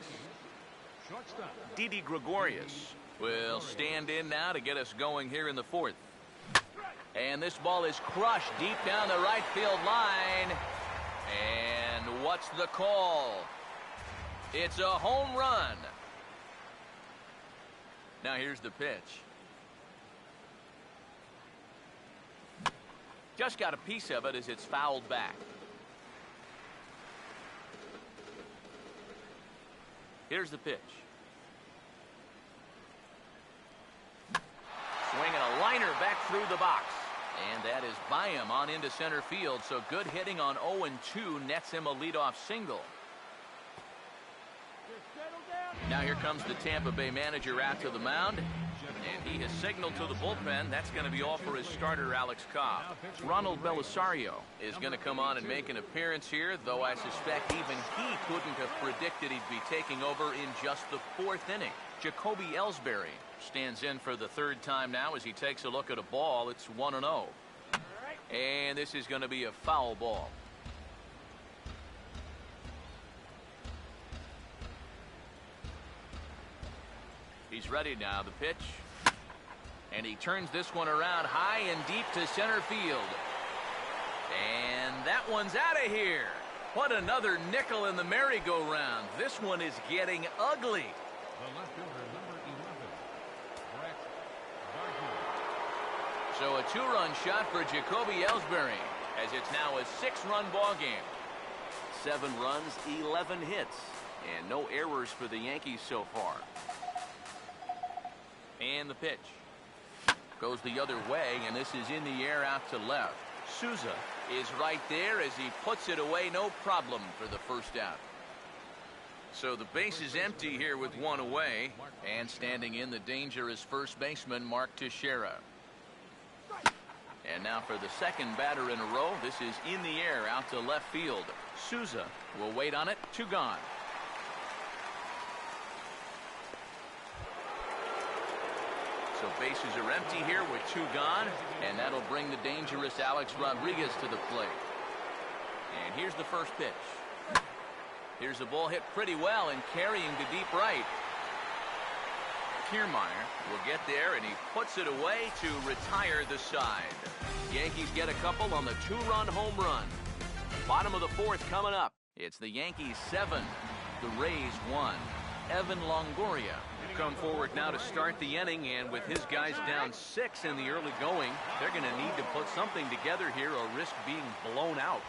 Speaker 1: Didi Gregorius will stand in now to get us going here in the 4th. And this ball is crushed deep down the right field line. And what's the call? It's a home run. Now here's the pitch. Just got a piece of it as it's fouled back. Here's the pitch. Swinging a liner back through the box. And that is by him on into center field. So good hitting on 0-2 nets him a leadoff single. Now here comes the Tampa Bay manager out to the mound. And he has signaled to the bullpen. That's going to be all for his starter, Alex Cobb. Ronald Belisario is going to come on and make an appearance here, though I suspect even he couldn't have predicted he'd be taking over in just the 4th inning. Jacoby Ellsbury stands in for the 3rd time now as he takes a look at a ball. It's 1-0. And this is going to be a foul ball. He's ready now, the pitch. And he turns this one around high and deep to center field. And that one's out of here. What another nickel in the merry-go-round. This one is getting ugly.
Speaker 4: The left fielder, number 11, Brett Gardner.
Speaker 1: So a 2-run shot for Jacoby Ellsbury, as it's now a 6-run ball game. 7 runs, 11 hits, and no errors for the Yankees so far. And the pitch goes the other way, and this is in the air out to left. Souza is right there as he puts it away, no problem for the first out. So the base is empty here with 1 away, and standing in the dangerous first baseman, Mark Teixeira. And now for the 2nd batter in a row, this is in the air out to left field. Souza will wait on it, 2 gone. So bases are empty here with 2 gone, and that'll bring the dangerous Alex Rodriguez to the plate. And here's the first pitch. Here's a ball hit pretty well and carrying to deep right. Kiermaier will get there, and he puts it away to retire the side. Yankees get a couple on the 2-run home run. Bottom of the 4th coming up. It's the Yankees 7, the Rays 1. Evan Longoria come forward now to start the inning, and with his guys down 6 in the early going, they're going to need to put something together here or risk being blown out.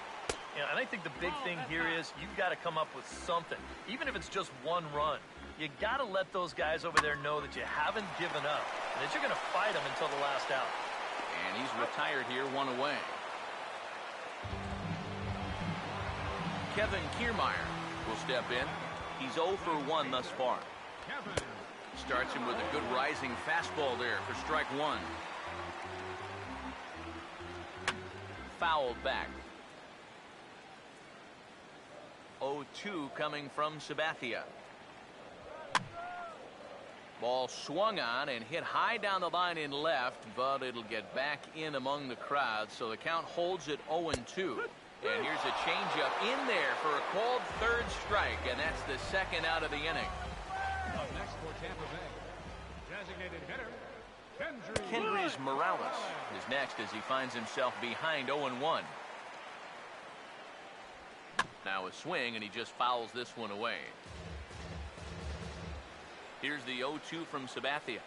Speaker 3: Yeah, and I think the big thing here is you've got to come up with something, even if it's just 1 run. You got to let those guys over there know that you haven't given up and that you're going to fight them until the last out.
Speaker 1: And he's retired here, 1 away. Kevin Kiermaier will step in. He's 0 for 1 thus far. Starts him with a good rising fastball there for strike 1. Fouled back. 0-2 coming from Sabathia. Ball swung on and hit high down the line in left, but it'll get back in among the crowd, so the count holds at 0-2. And here's a changeup in there for a called 3rd strike, and that's the 2nd out of the inning.
Speaker 4: Up next for Tampa Bay, designated hitter,
Speaker 1: Kendrys Morales is next as he finds himself behind 0-1. Now a swing, and he just fouls this one away. Here's the 0-2 from Sabathia.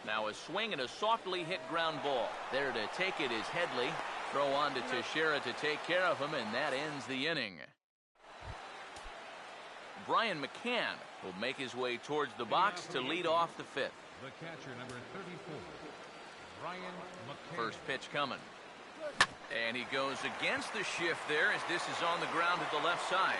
Speaker 1: Now a swing and a softly hit ground ball. There to take it is Headley. Throw on to Teixeira to take care of him, and that ends the inning. Brian McCann will make his way towards the box to lead off the fifth.
Speaker 4: The catcher, number 34, Brian McCann.
Speaker 1: First pitch coming. And he goes against the shift there as this is on the ground at the left side.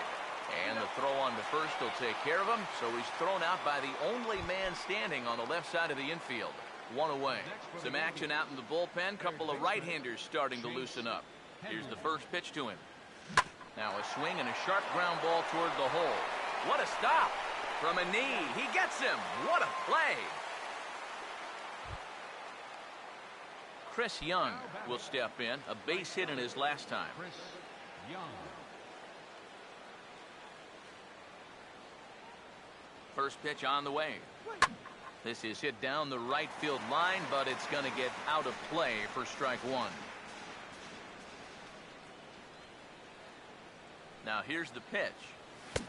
Speaker 1: And the throw on to first will take care of him, so he's thrown out by the only man standing on the left side of the infield. One away. Some action out in the bullpen. Couple of right-handers starting to loosen up. Here's the first pitch to him. Now a swing and a sharp ground ball toward the hole. What a stop! From a knee. He gets him. What a play! Chris Young will step in. A base hit in his last time.
Speaker 4: Chris Young.
Speaker 1: First pitch on the way. This is hit down the right field line, but it's going to get out of play for strike one. Now here's the pitch.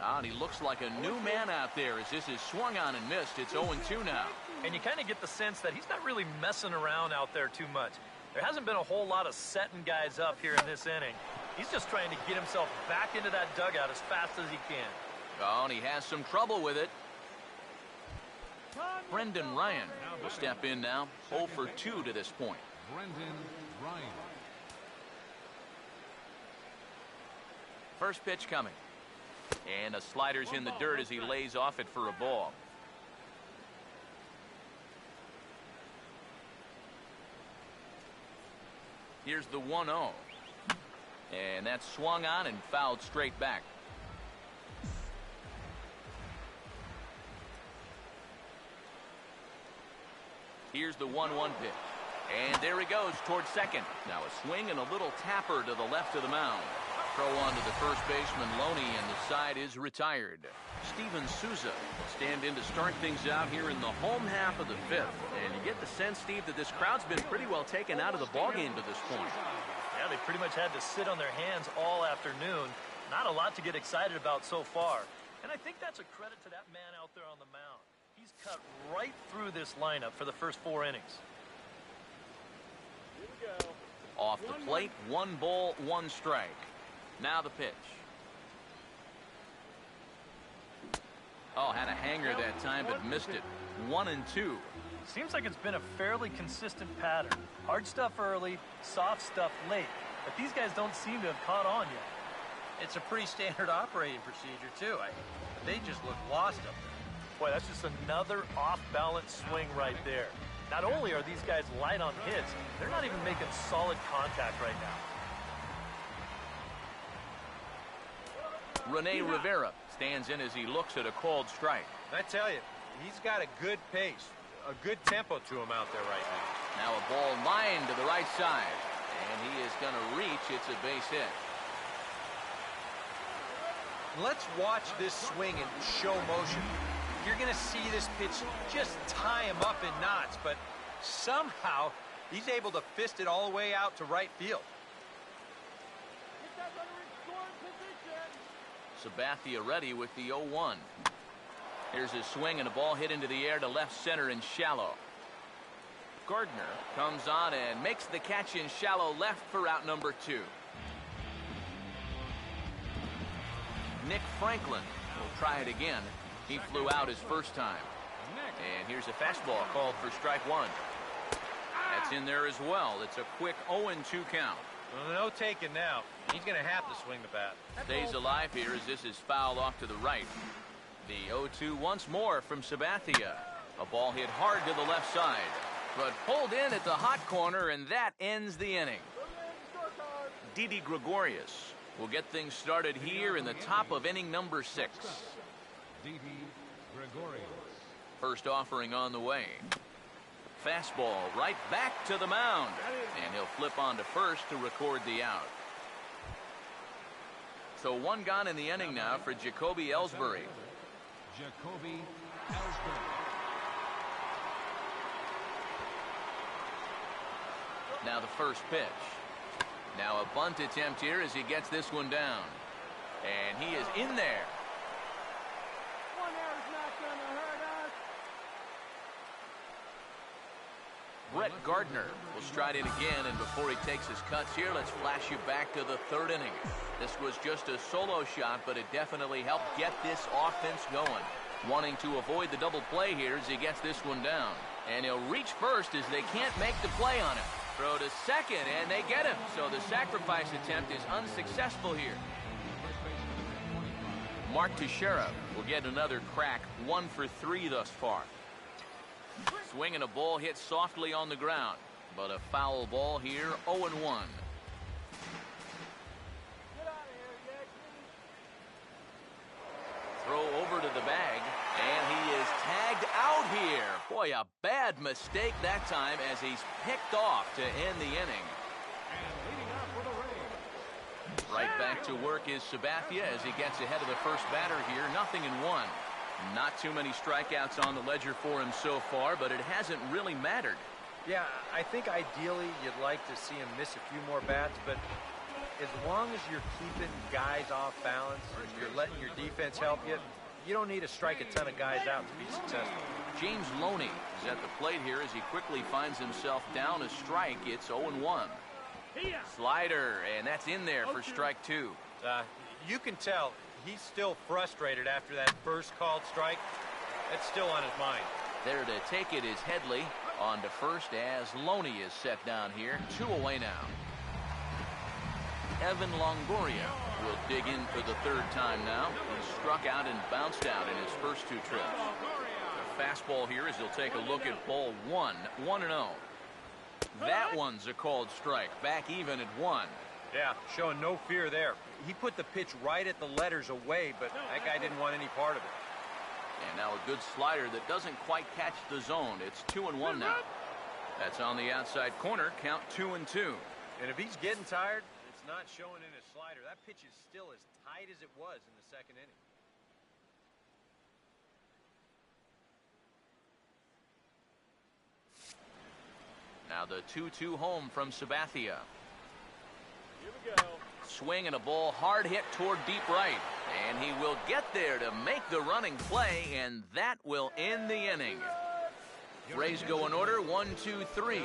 Speaker 1: And he looks like a new man out there as this is swung on and missed. It's 0-2 now.
Speaker 3: And you kind of get the sense that he's not really messing around out there too much. There hasn't been a whole lot of setting guys up here in this inning. He's just trying to get himself back into that dugout as fast as he can.
Speaker 1: Oh, and he has some trouble with it. Brendan Ryan will step in now. 0 for 2 to this point.
Speaker 4: Brendan Ryan.
Speaker 1: First pitch coming. And the slider's in the dirt as he lays off it for a ball. Here's the 1-0. And that's swung on and fouled straight back. Here's the 1-1 pitch. And there he goes towards second. Now a swing and a little tapper to the left of the mound. Throw on to the first baseman, Loney, and the side is retired. Steven Souza will stand in to start things out here in the home half of the fifth. And you get the sense, Steve, that this crowd's been pretty well taken out of the ballgame to this point.
Speaker 3: Yeah, they pretty much had to sit on their hands all afternoon. Not a lot to get excited about so far. And I think that's a credit to that man out there on the mound. He's cut right through this lineup for the first 4 innings.
Speaker 7: Here we go.
Speaker 1: Off the plate, 1 ball, 1 strike. Now the pitch. Oh, had a hanger that time, but missed it. 1-2.
Speaker 3: Seems like it's been a fairly consistent pattern. Hard stuff early, soft stuff late. But these guys don't seem to have caught on yet.
Speaker 2: It's a pretty standard operating procedure, too. They just look lost up there.
Speaker 3: Boy, that's just another off-balance swing right there. Not only are these guys light on hits, they're not even making solid contact right now.
Speaker 1: Rene Rivera stands in as he looks at a called strike.
Speaker 2: I tell you, he's got a good pace, a good tempo to him out there right now.
Speaker 1: Now a ball lined to the right side, and he is going to reach. It's a base hit.
Speaker 2: Let's watch this swing in show motion. You're going to see this pitch just tie him up in knots, but somehow he's able to fist it all the way out to right field.
Speaker 7: Get that runner in scoring position.
Speaker 1: Sabathia ready with the 0-1. Here's his swing and a ball hit into the air to left center and shallow. Gardner comes on and makes the catch in shallow left for out number 2. Nick Franklin will try it again. He flew out his first time. And here's a fastball called for strike 1. That's in there as well. It's a quick 0-2 count.
Speaker 2: Well, no taking now. He's going to have to swing the bat.
Speaker 1: Stays alive here as this is fouled off to the right. The 0-2 once more from Sabathia. A ball hit hard to the left side, but pulled in at the hot corner, and that ends the inning. Didi Gregorius will get things started here in the top of inning number 6.
Speaker 4: Didi Gregorius.
Speaker 1: First offering on the way. Fastball right back to the mound, and he'll flip on to first to record the out. So 1 gone in the inning now for Jacoby Ellsbury.
Speaker 4: Jacoby Ellsbury.
Speaker 1: Now the first pitch. Now a bunt attempt here as he gets this one down. And he is in there.
Speaker 7: One error's not going to hurt us.
Speaker 1: Brett Gardner will stride in again, and before he takes his cuts here, let's flash you back to the third inning. This was just a solo shot, but it definitely helped get this offense going. Wanting to avoid the double play here as he gets this one down. And he'll reach first as they can't make the play on him. Throw to second, and they get him. So the sacrifice attempt is unsuccessful here. Mark Teixeira will get another crack, 1 for 3 thus far. Swinging a ball hit softly on the ground, but a foul ball here, 0-1. Throw over to the bag, and he is tagged out here. Boy, a bad mistake that time as he's picked off to end the inning. Right back to work is Sabathia as he gets ahead of the first batter here. 0-1. Not too many strikeouts on the ledger for him so far, but it hasn't really mattered.
Speaker 2: Yeah, I think ideally you'd like to see him miss a few more bats, but as long as you're keeping guys off balance and you're letting your defense help you, you don't need to strike a ton of guys out to be successful.
Speaker 1: James Loney is at the plate here as he quickly finds himself down a strike. It's 0-1. Slider, and that's in there for strike 2.
Speaker 2: You can tell he's still frustrated after that first called strike. That's still on his mind.
Speaker 1: There to take it is Headley on to first as Loney is set down here. 2 away now. Evan Longoria will dig in for the third time now. He struck out and bounced out in his first 2 trips. The fastball here as he'll take a look at ball 1, 1-0. That one's a called strike. Back even at 1.
Speaker 2: Yeah, showing no fear there. He put the pitch right at the letters away, but that guy didn't want any part of it.
Speaker 1: And now a good slider that doesn't quite catch the zone. It's 2-1 now. That's on the outside corner. Count 2-2.
Speaker 2: And if he's getting tired, it's not showing in his slider. That pitch is still as tight as it was in the second inning.
Speaker 1: Now the 2-2 home from Sabathia.
Speaker 7: Here we go.
Speaker 1: Swing and a ball hard hit toward deep right. And he will get there to make the running play, and that will end the inning. Rays go in order, 1, 2, 3.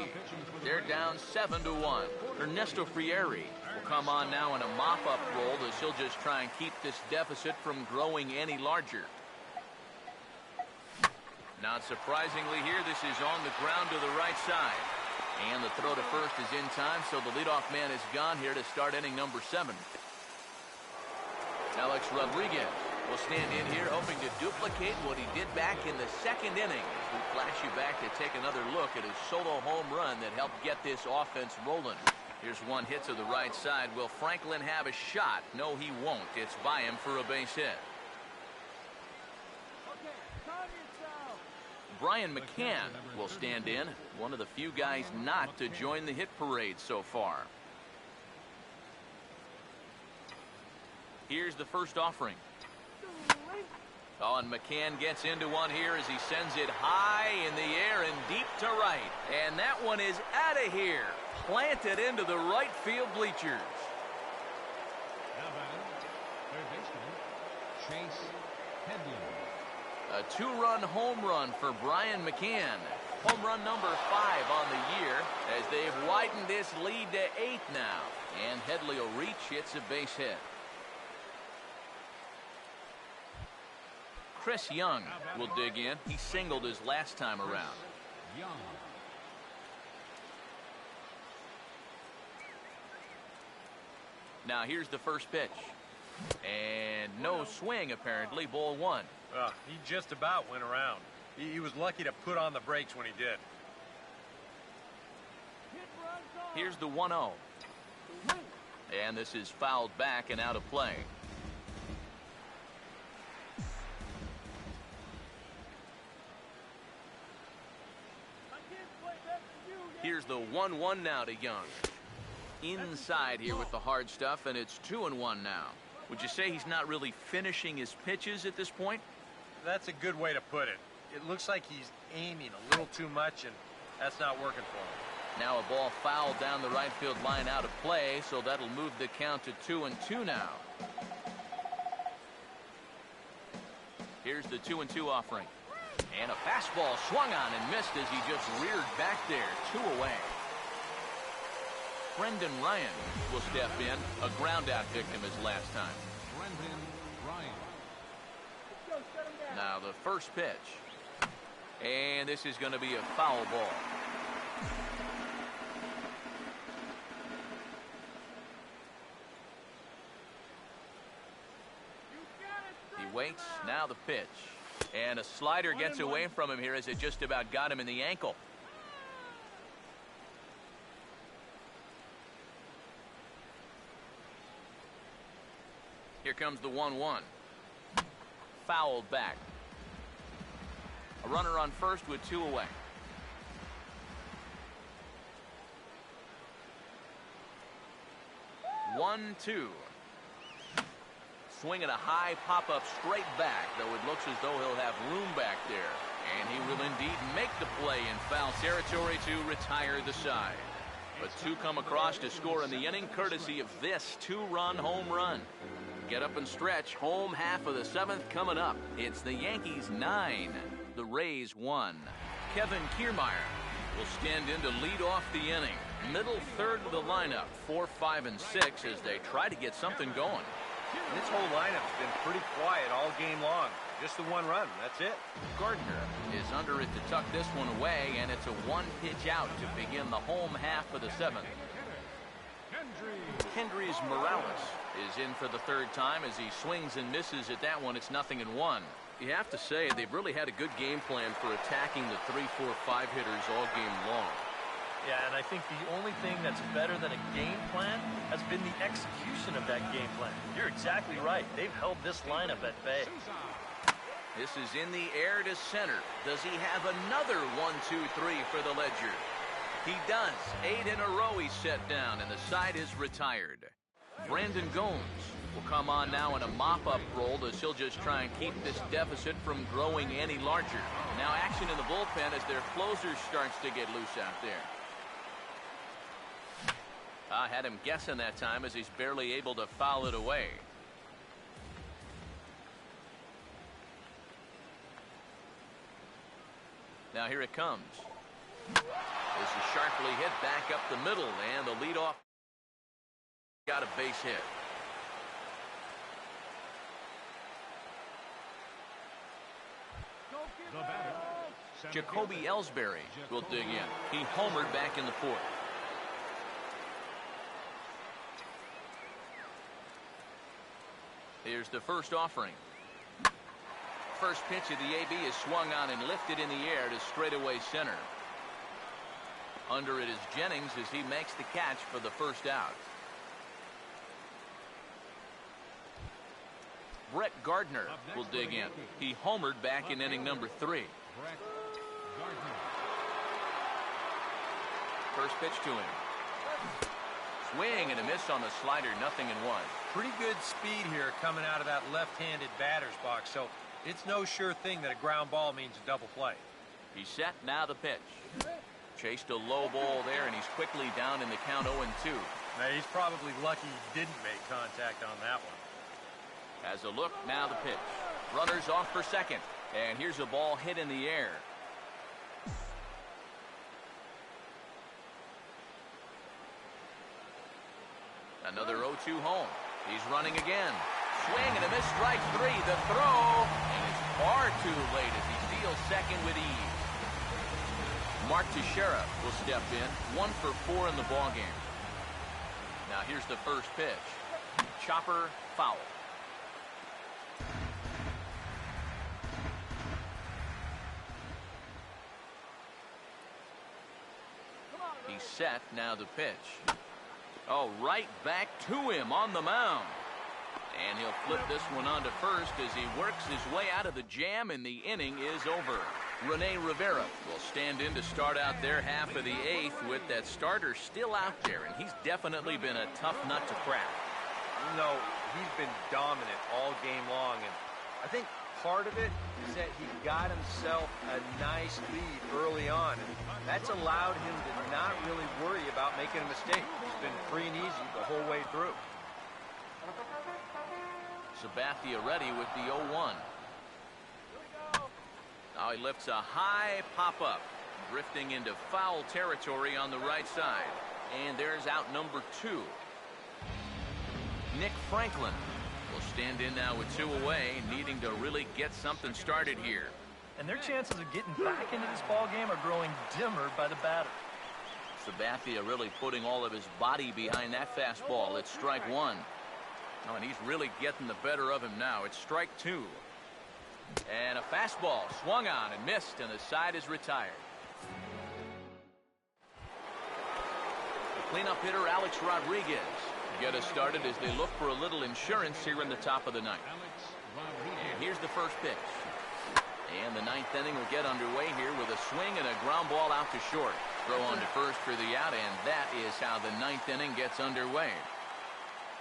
Speaker 1: They're down 7-1. Ernesto Frieri will come on now in a mop-up role as he'll just try and keep this deficit from growing any larger. Not surprisingly here, this is on the ground to the right side. And the throw to first is in time, so the leadoff man is gone here to start inning number 7. Alex Rodriguez will stand in here hoping to duplicate what he did back in the second inning. We flash you back to take another look at his solo home run that helped get this offense rolling. Here's one hit to the right side. Will Franklin have a shot? No, he won't. It's by him for a base hit. Brian McCann will stand in, one of the few guys not to join the hit parade so far. Here's the first offering. Oh, and McCann gets into one here as he sends it high in the air and deep to right. And that one is out of here, planted into the right field bleachers.
Speaker 4: Now batting, third baseman, Chase Headley.
Speaker 1: A 2-run home run for Brian McCann. Home run number 5 on the year as they've widened this lead to 8 now. And Headley will reach, hits a base hit. Chris Young will dig in. He singled his last time around.
Speaker 4: Young.
Speaker 1: Now here's the first pitch. And no swing apparently, ball 1.
Speaker 2: He just about went around. He was lucky to put on the brakes when he did.
Speaker 1: Here's the 1-0. And this is fouled back and out of play. Here's the 1-1 now to Young. Inside here with the hard stuff, and it's 2-1 now. Would you say he's not really finishing his pitches at this point?
Speaker 2: That's a good way to put it. It looks like he's aiming a little too much, and that's not working for him.
Speaker 1: Now a ball fouled down the right field line out of play, so that'll move the count to 2-2 now. Here's the 2-2 offering. And a fastball swung on and missed as he just reared back there. 2 away. Brendan Ryan will step in. A ground-out victim his last time.
Speaker 4: Brendan Ryan.
Speaker 1: Now the first pitch. And this is going to be a foul ball. He waits. Now the pitch. And a slider gets away from him here as it just about got him in the ankle. Here comes the 1-1. Fouled back. A runner on first with 2 away. 1-2. Swinging a high pop-up straight back, though it looks as though he'll have room back there. And he will indeed make the play in foul territory to retire the side. But 2 come across to score in the inning, courtesy of this 2-run home run. Get up and stretch. Home half of the 7th coming up. It's the Yankees 9, the Rays 1. Kevin Kiermaier will stand in to lead off the inning. Middle third of the lineup, 4, 5, and 6 as they try to get something going.
Speaker 2: This whole lineup's been pretty quiet all game long. Just the 1 run, that's it.
Speaker 1: Gardner is under it to tuck this one away, and it's a 1-pitch out to begin the home half of the 7th. Kendrys Morales is in for the 3rd time as he swings and misses at that one. It's 0-1.
Speaker 5: You have to say they've really had a good game plan for attacking the 3, 4, 5 hitters all game long.
Speaker 3: Yeah, and I think the only thing that's better than a game plan has been the execution of that game plan. You're exactly right. They've held this lineup at bay.
Speaker 1: This is in the air to center. Does he have another 1-2-3 for the Ledger? He does. 8 in a row he's set down, and the side is retired. Brandon Gomes will come on now in a mop-up role as he'll just try and keep this deficit from growing any larger. Now action in the bullpen as their closer starts to get loose out there. I had him guessing that time as he's barely able to foul it away. Now here it comes. This is sharply hit back up the middle, and the leadoff got a base hit.
Speaker 4: The batter,
Speaker 1: Jacoby Ellsbury will dig in. He homered back in the 4th. Here's the first offering. First pitch of the AB is swung on and lifted in the air to straightaway center. Under it is Jennings as he makes the catch for the first out. Brett Gardner will dig in. He homered back in inning number 3.
Speaker 4: Brett Gardner.
Speaker 1: First pitch to him. Swing and a miss on the slider, 0-1.
Speaker 2: Pretty good speed here coming out of that left-handed batter's box, so it's no sure thing that a ground ball means a double play.
Speaker 1: He's set, now the pitch. Chased a low ball there, and he's quickly down in the count 0-2.
Speaker 2: Now, he's probably lucky he didn't make contact on that one.
Speaker 1: Has a look, now the pitch. Runners off for second, and here's a ball hit in the air. Another 0-2 home. He's running again. Swing and a miss, strike 3. The throw, and it's far too late as he steals second with ease. Mark Teixeira will step in, 1 for 4 in the ballgame. Now here's the first pitch. Chopper, foul. He's set, now the pitch. Oh, right back to him on the mound. And he'll flip this one on to first as he works his way out of the jam, and the inning is over. Rene Rivera will stand in to start out their half of the 8th with that starter still out there, and he's definitely been a tough nut to crack.
Speaker 2: No, he's been dominant all game long, and I think part of it is that he got himself a nice lead early on, and that's allowed him to not really worry about making a mistake. It's been free and easy the whole way through.
Speaker 1: Sabathia ready with the 0-1. Now he lifts a high pop-up, drifting into foul territory on the right side. And there's out number 2. Nick Franklin will stand in now with 2 away, needing to really get something started here.
Speaker 3: And their chances of getting back into this ball game are growing dimmer by the batter.
Speaker 1: Sabathia really putting all of his body behind that fastball. It's strike 1. Oh, and he's really getting the better of him now. It's strike 2. And a fastball swung on and missed, and the side is retired. The cleanup hitter, Alex Rodriguez, get us started as they look for a little insurance here in the top of the ninth. And here's the first pitch. And the ninth inning will get underway here with a swing and a ground ball out to short. Throw on to first for the out, and that is how the ninth inning gets underway.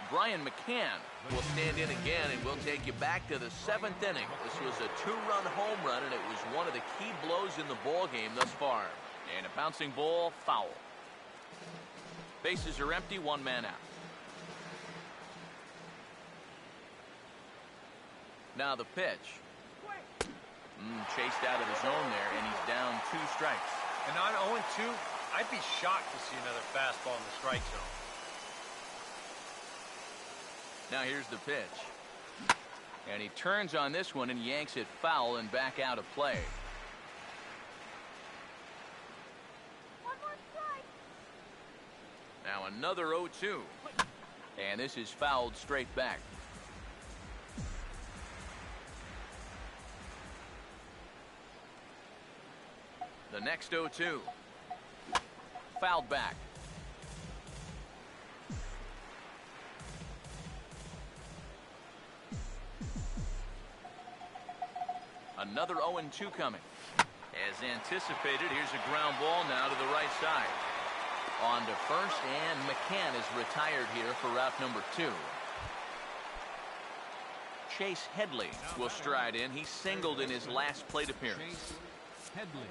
Speaker 1: Brian McCann will stand in again, and we'll take you back to the 7th inning. This was a 2-run home run, and it was one of the key blows in the ball game thus far. And a bouncing ball, foul. Bases are empty, 1 man out. Now the pitch. Chased out of the zone there, and he's down 2 strikes.
Speaker 2: And on 0-2, I'd be shocked to see another fastball in the strike zone.
Speaker 1: Now here's the pitch. And he turns on this one and yanks it foul and back out of play.
Speaker 7: One more strike.
Speaker 1: Now another 0-2. And this is fouled straight back. The next 0-2. Fouled back. Another 0-2 coming. As anticipated, here's a ground ball now to the right side. On to first, and McCann is retired here for route number 2. Chase Headley will stride in. He singled in his last plate appearance.
Speaker 4: Chase Headley.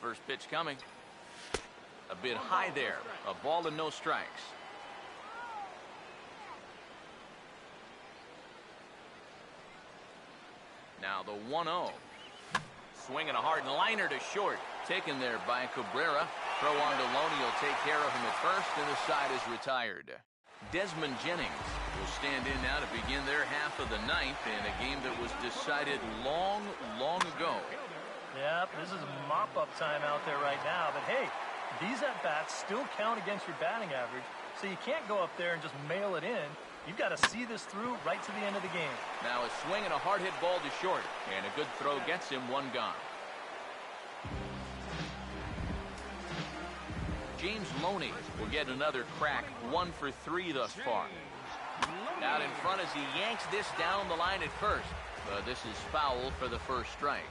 Speaker 1: First pitch coming. A bit high there. A ball and no strikes. Now the 1-0. Swinging a hard liner to short. Taken there by Cabrera. Throw on to Loney will take care of him at first, and the side is retired. Desmond Jennings will stand in now to begin their half of the ninth in a game that was decided long, long ago.
Speaker 3: Yeah, this is mop-up time out there right now. But hey, these at-bats still count against your batting average, so you can't go up there and just mail it in. You've got to see this through right to the end of the game.
Speaker 1: Now a swing and a hard hit ball to short, and a good throw gets him 1 gone. James Loney will get another crack, 1 for 3 thus far. Out in front as he yanks this down the line at first. But this is foul for the first strike.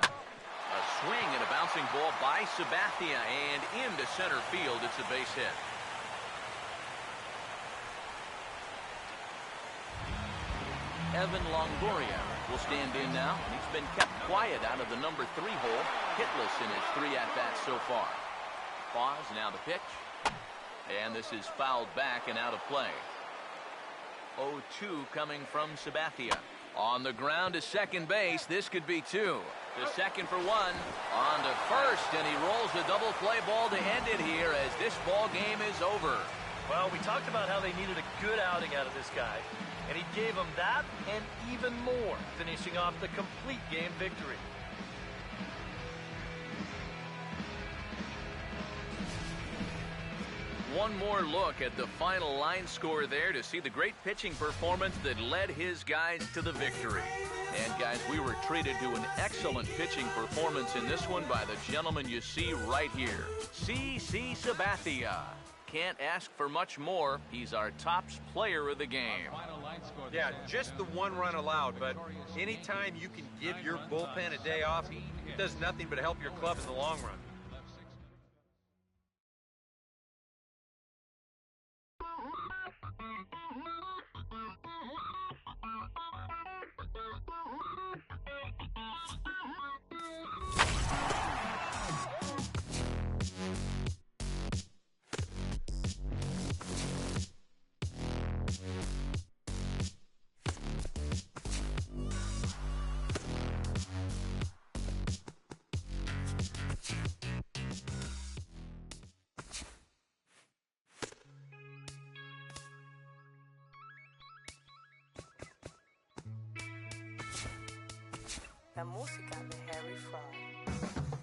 Speaker 1: A swing and a bouncing ball by Sabathia, and into center field. It's a base hit. Evan Longoria will stand in now. He's been kept quiet out of the number 3 hole, hitless in his 3 at-bats so far. Pause, now the pitch. And this is fouled back and out of play. 0-2 coming from Sabathia. On the ground to second base, this could be 2. To second for 1. On to first, and he rolls the double play ball to end it here as this ball game is over.
Speaker 3: Well, we talked about how they needed a good outing out of this guy, and he gave them that and even more, finishing off the complete game victory.
Speaker 1: One more look at the final line score there to see the great pitching performance that led his guys to the victory. And guys, we were treated to an excellent pitching performance in this one by the gentleman you see right here, C.C. Sabathia. Can't ask for much more. He's our top player of the game.
Speaker 2: Yeah, just the 1 run allowed, but anytime you can give your bullpen a day off, it does nothing but help your club in the long run.
Speaker 8: la música de Harry Fraud.